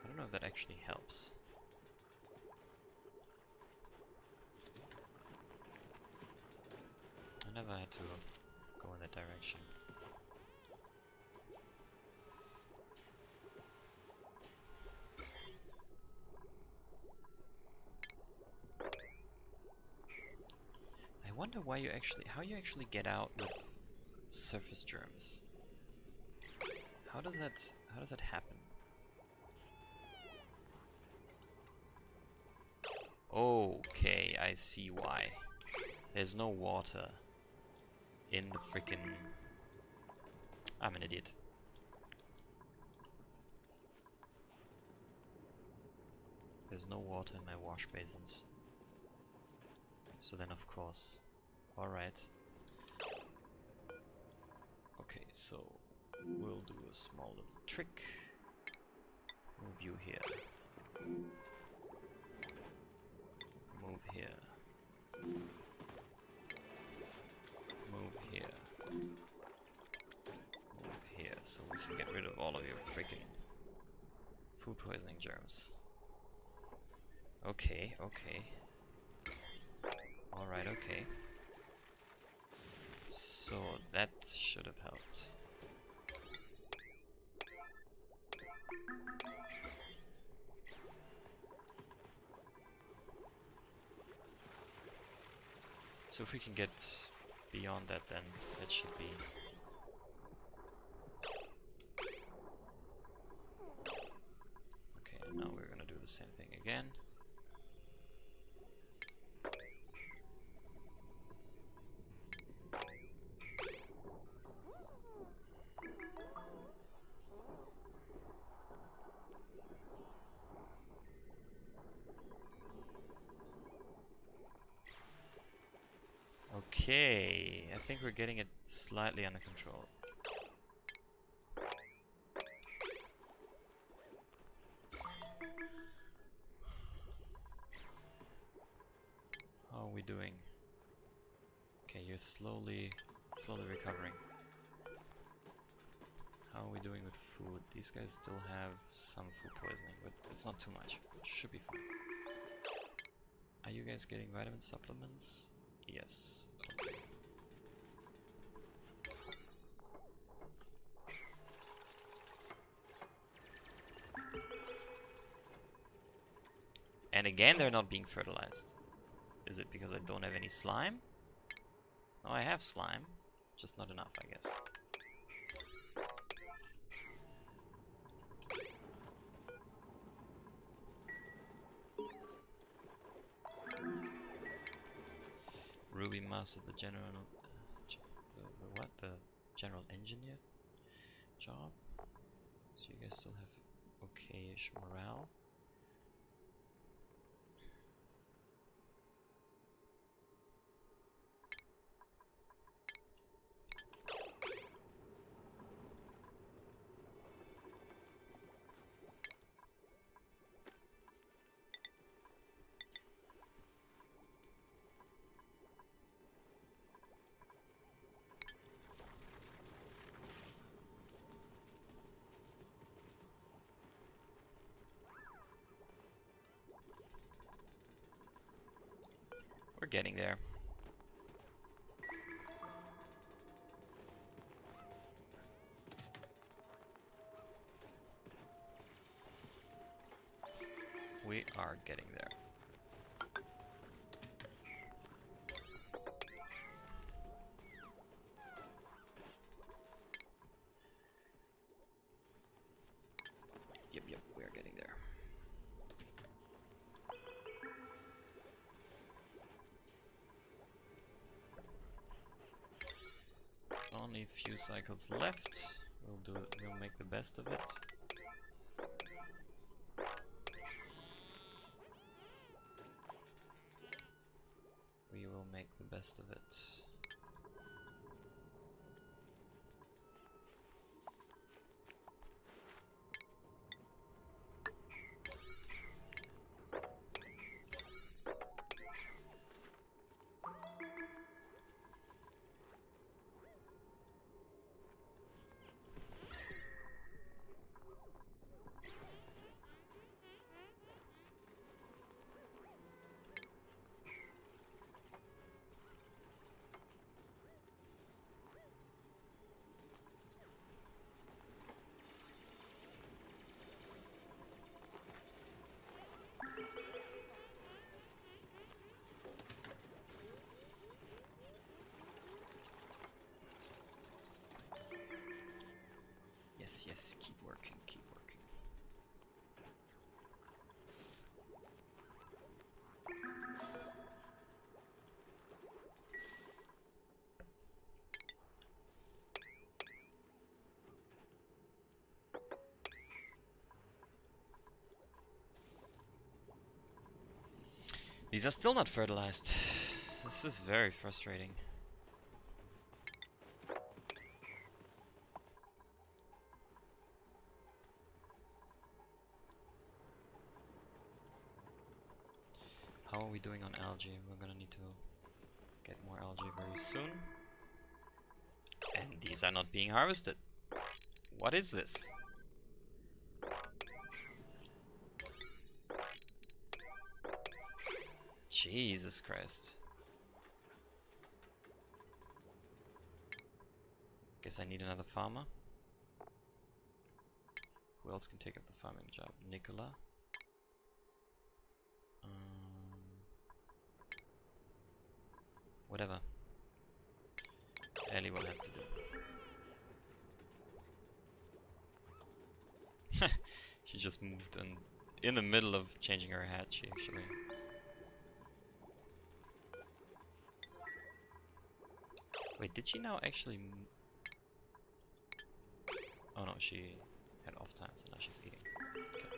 I don't know if that actually helps. I never had to go in that direction. I wonder why you actually, how you actually get out with surface germs. How does that happen? Okay, I see why. There's no water in the frickin'... I'm an idiot. There's no water in my wash basins. So then of course... Alright. Okay, so we'll do a small little trick. Move you here. Move here. Move here. freaking food poisoning germs. Okay, okay. Alright, okay. So that should have helped. So if we can get beyond that, then it should be... Okay, now we're gonna do the same thing again. Okay, I think we're getting it slightly under control. How are we doing? Okay, you're slowly recovering. How are we doing with food? These guys still have some food poisoning, but it's not too much. It should be fine. Are you guys getting vitamin supplements? Yes. Okay. And again, they're not being fertilized. Is it because I don't have any slime? No, I have slime. Just not enough, I guess. Ruby mastered the general... the what? The general engineer job? So you guys still have okay-ish morale. We're getting there. We are getting there. Yep, we are getting there. Only a few cycles left. We'll make the best of it. We will make the best of it. Yes, keep working, keep working. These are still not fertilized. This is very frustrating. How are we doing on algae? We're gonna need to get more algae very soon. And these are not being harvested. What is this? Jesus Christ. Guess I need another farmer. Who else can take up the farming job? Nicola. Whatever. Ellie will have to do. She just moved and in the middle of changing her hat, she actually... Wait, did she now actually... Oh no, she had off time, so now she's eating. Okay.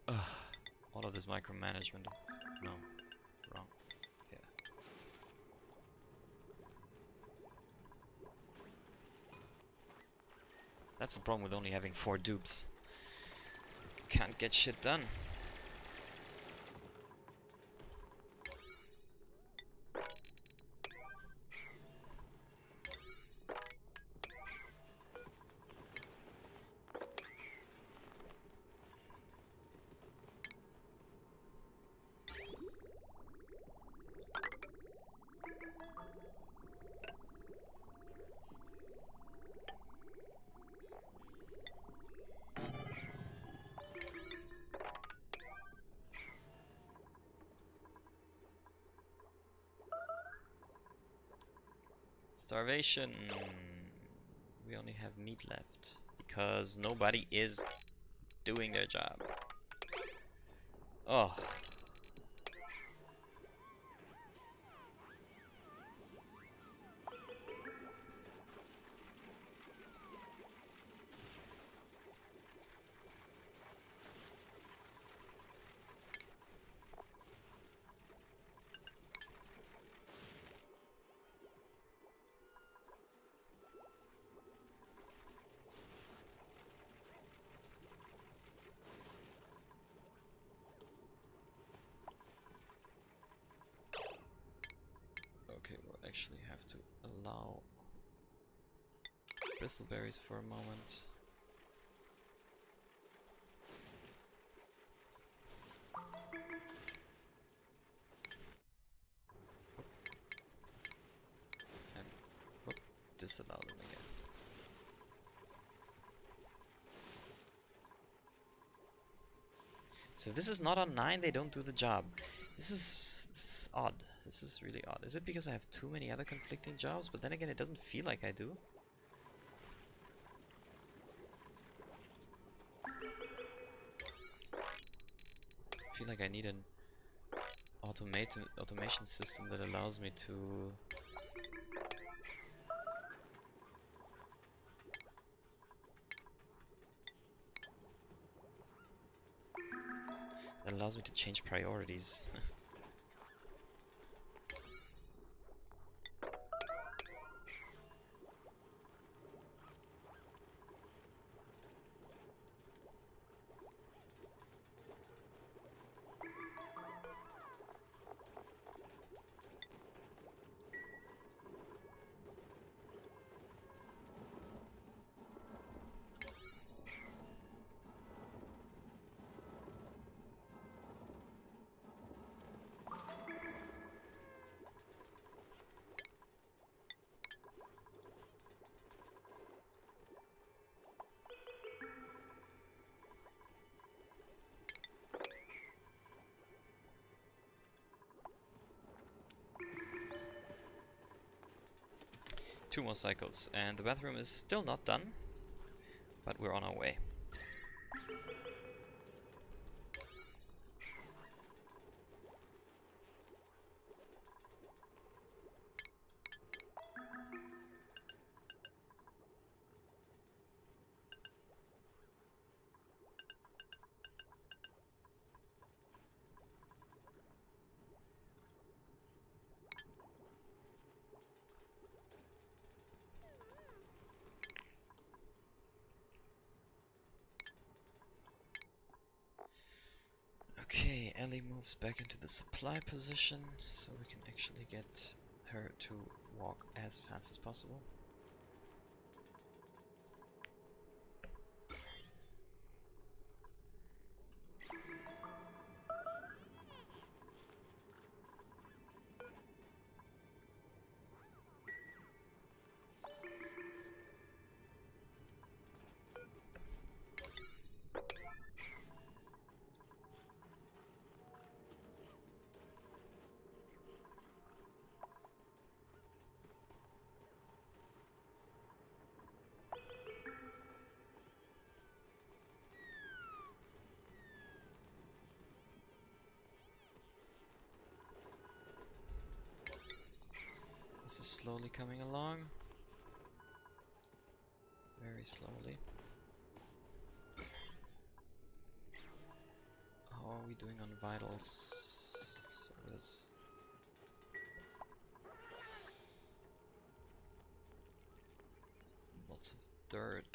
Ugh, all of this micromanagement. No, wrong. Yeah. That's the problem with only having 4 dupes. Can't get shit done. Starvation. We only have meat left because nobody is doing their job. Oh. Okay, we'll actually have to allow bristleberries for a moment. And whoop, disallow them again. So if this is not on 9, they don't do the job. This is odd. This is really odd. Is it because I have too many other conflicting jobs? But then again, it doesn't feel like I do. I feel like I need an automation system that allows me to... that allows me to change priorities. Two more cycles, and the bathroom is still not done, but we're on our way. Okay, Ellie moves back into the supply position, so we can actually get her to walk as fast as possible. This is slowly coming along. Very slowly. How are we doing on vitals? So there's lots of dirt.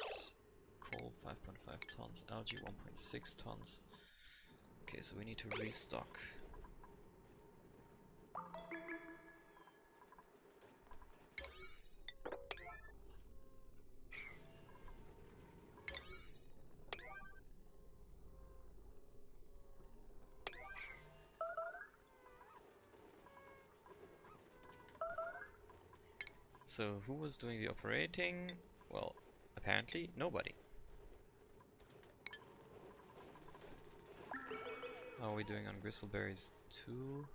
Coal 5.5 tons, algae 1.6 tons. Okay, so we need to restock. So who was doing the operating? Well, apparently nobody. How are we doing on gristleberries 2?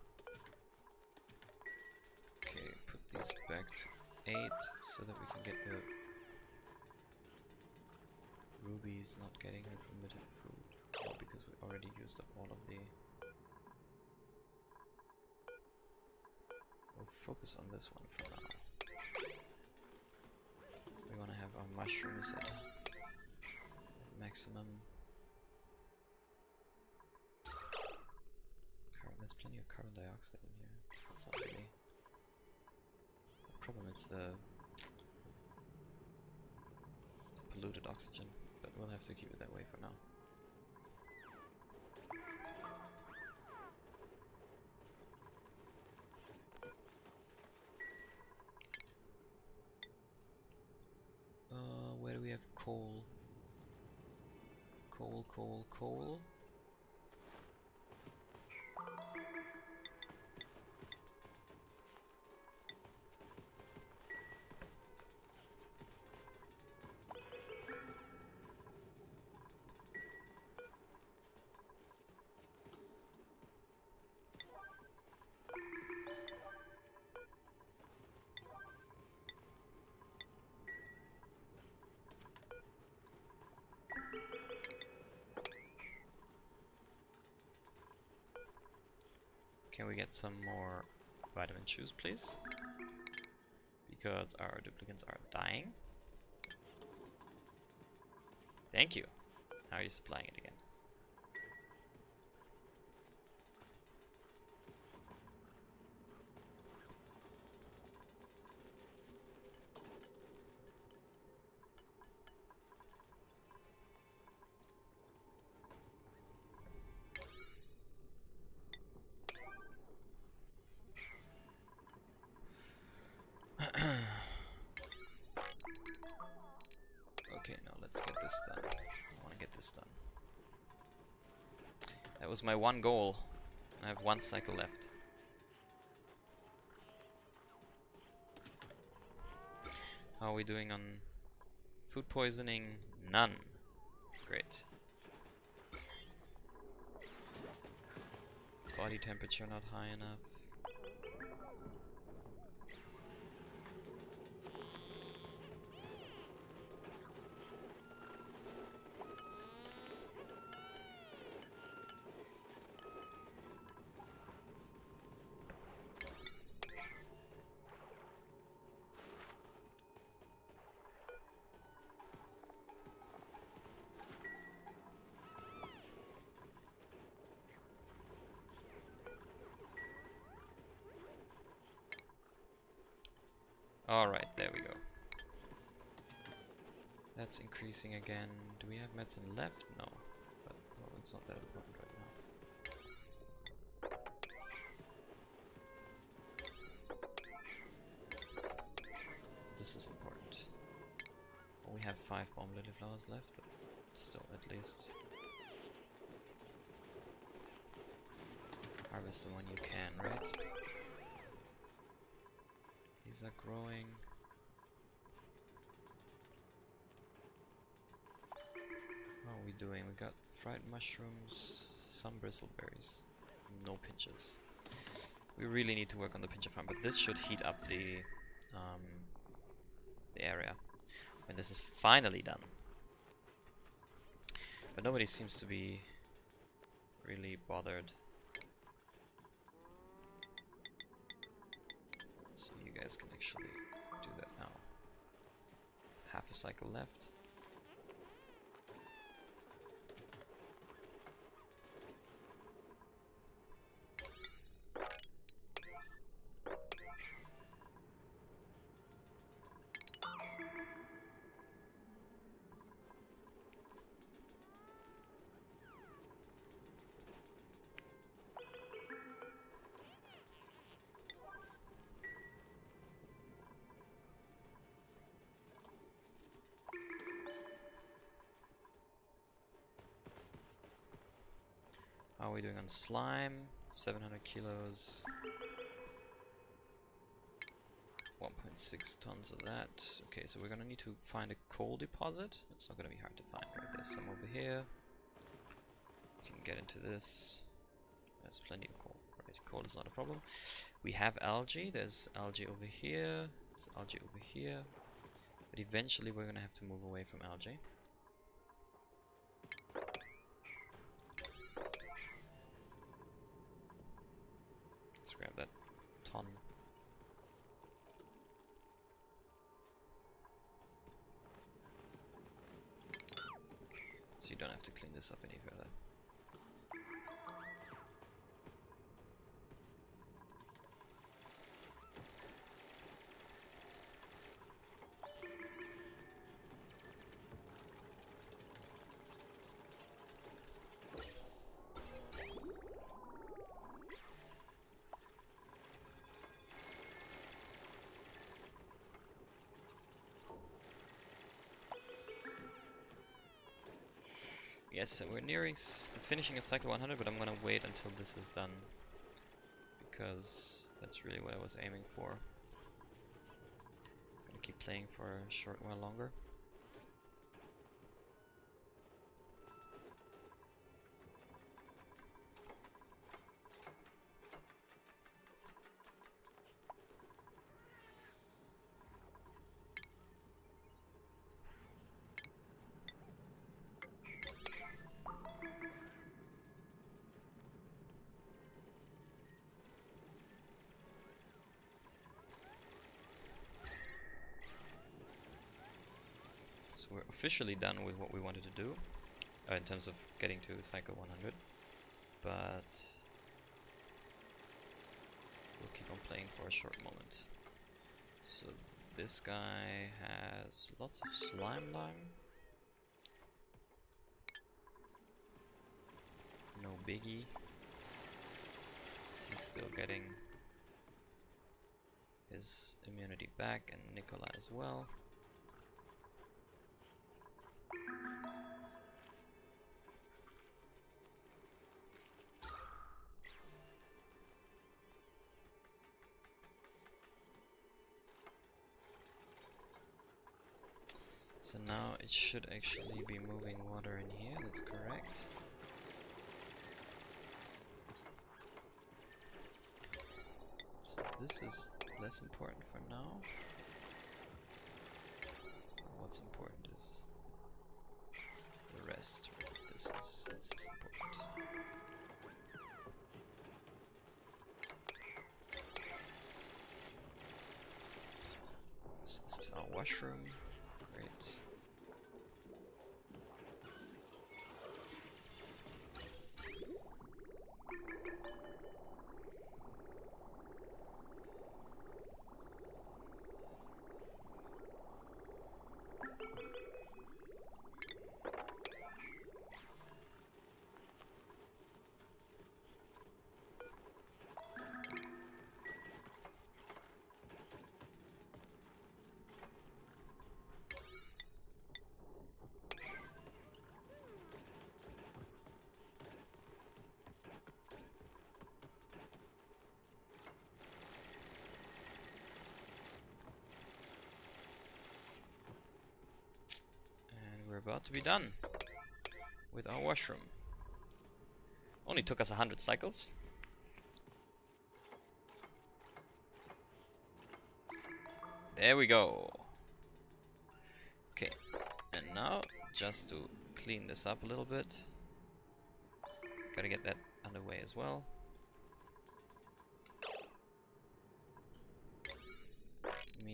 Okay, put these back to 8 so that we can get the rubies not getting her primitive food. Well, because we already used up all of the... We'll focus on this one for now. We want to have our mushrooms at maximum. There's plenty of carbon dioxide in here. That's not really the problem. It's polluted oxygen, but we'll have to keep it that way for now. Where do we have coal? Coal. Can we get some more vitamin shoes, please? Because our duplicants are dying. Thank you. How are you supplying it again? Okay, now let's get this done. I want to get this done. That was my one goal. I have one cycle left. How are we doing on food poisoning? None. Great. Body temperature not high enough. Alright, there we go. That's increasing again. Do we have medicine left? No. But well, it's not that important right now. This is important. Well, we have 5 bomb lily flowers left, but still at least harvest them when you can, right? These are growing. How are we doing? We got fried mushrooms, some bristleberries, no pinches. We really need to work on the pincher farm, but this should heat up the area when this is finally done. But nobody seems to be really bothered. So you guys can actually do that now. Half a cycle left. How are we doing on slime? 700 kilos. 1.6 tons of that. Okay, so we're gonna need to find a coal deposit. It's not gonna be hard to find, right? There's some over here. You can get into this. There's plenty of coal, right? Coal is not a problem. We have algae. There's algae over here. There's algae over here. But eventually we're gonna have to move away from algae. Let's grab that ton. So you don't have to clean this up any further. Yes, so we're nearing the finishing of cycle 100, but I'm gonna wait until this is done, because that's really what I was aiming for. Gonna keep playing for a short while longer. So we're officially done with what we wanted to do in terms of getting to cycle 100, but we'll keep on playing for a short moment. So this guy has lots of slime lime. No biggie. He's still getting his immunity back, and Nicola as well. So now it should actually be moving water in here, that's correct. So this is less important for now. What's important is the rest. This is important. So this is our washroom. Great. We're about to be done with our washroom. Only took us 100 cycles. There we go. Okay, and now just to clean this up a little bit, gotta get that underway as well.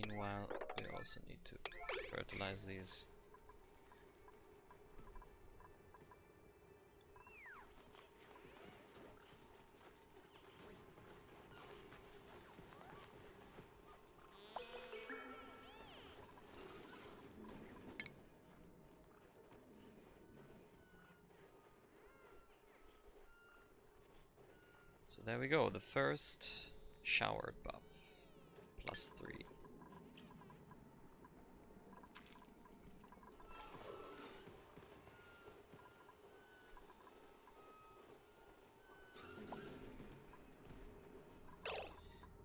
Meanwhile, we also need to fertilize these. So there we go, the first shower buff, +3.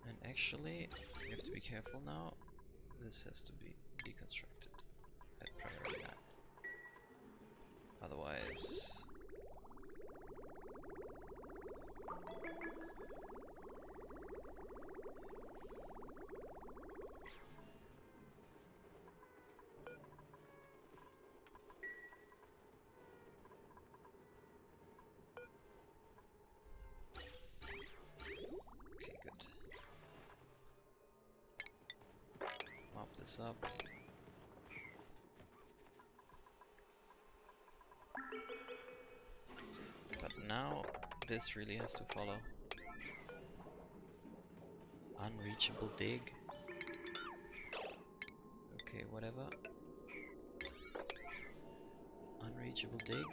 And actually, we have to be careful now, this has to be deconstructed at priority 9. Otherwise... Mop this up. But now this really has to follow. Unreachable dig. Okay, whatever. Unreachable dig.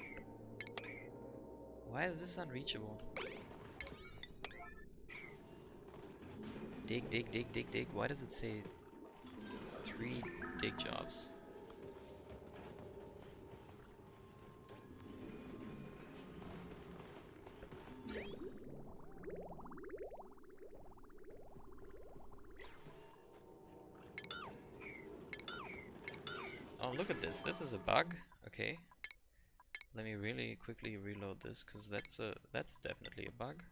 Why is this unreachable? Dig, dig, dig, dig, dig. Why does it say 3 dig jobs? Oh, look at this. This is a bug. Okay. Let me really quickly reload this, because that's definitely a bug.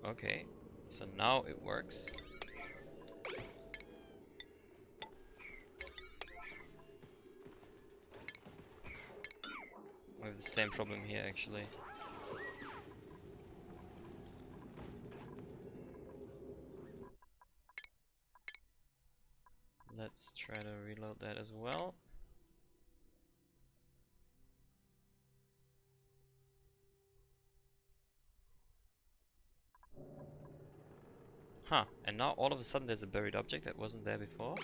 Okay, so now it works. We have the same problem here actually. Let's try to reload that as well. Huh, and now all of a sudden there's a buried object that wasn't there before.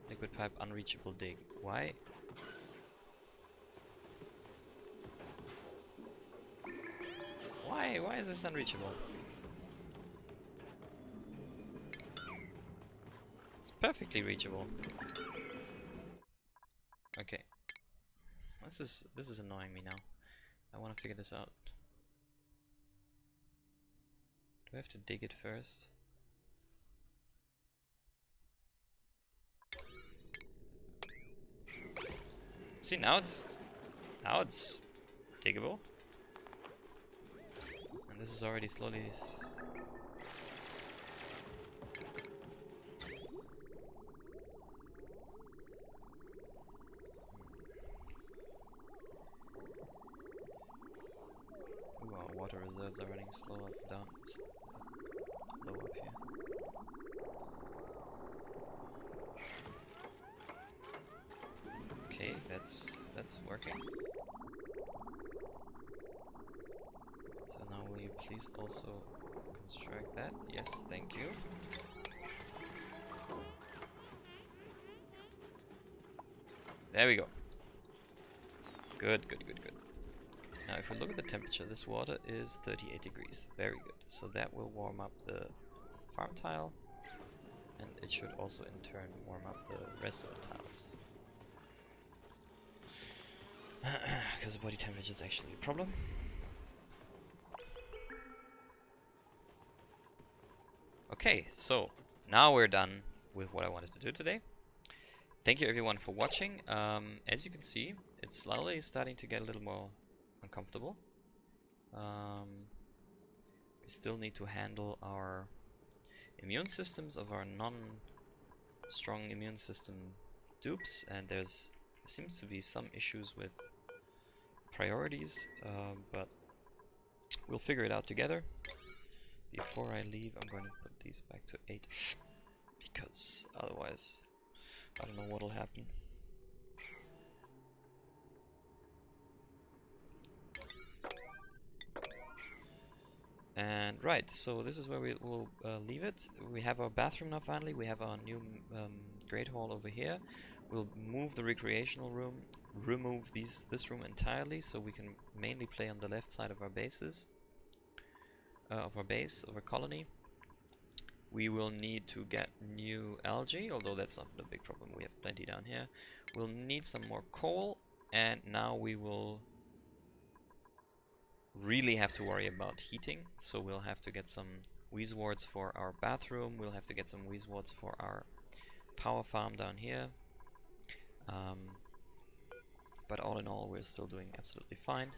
Liquid pipe unreachable dig. Why? Why is this unreachable? It's perfectly reachable. Okay. This is annoying me now. I want to figure this out. Do I have to dig it first? See, now it's diggable. And this is already slowly Ooh, our water reserves are running slow up, down, low up here. Okay, that's working. So now will you please also construct that? Yes, thank you. There we go. Good, good, good, good. Now if we look at the temperature, this water is 38 degrees. Very good. So that will warm up the farm tile, and it should also in turn warm up the rest of the tiles. Because the body temperature is actually a problem. Okay, so now we're done with what I wanted to do today. Thank you everyone for watching. As you can see, it's slowly starting to get a little more uncomfortable. We still need to handle our immune systems of our non-strong immune system dupes, and seems to be some issues with priorities, but we'll figure it out together. Before I leave, I'm going to put these back to 8, because otherwise I don't know what'll happen. And right, so this is where we will leave it. We have our bathroom now finally. We have our new Great Hall over here. We'll move the recreational room, remove this room entirely, so we can mainly play on the left side of our bases, of our colony. We will need to get new algae, although that's not a big problem. We have plenty down here. We'll need some more coal, and now we will really have to worry about heating, so we'll have to get some Wheezeworts for our bathroom. We'll have to get some Wheezeworts for our power farm down here. But all in all, we're still doing absolutely fine.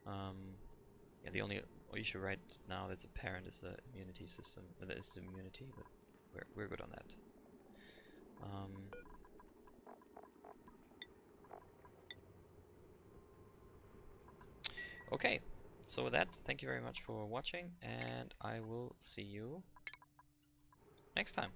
Yeah, the only issue right now that's apparent is the immunity system. That is the immunity, but we're good on that. Okay, so with that, thank you very much for watching, and I will see you next time.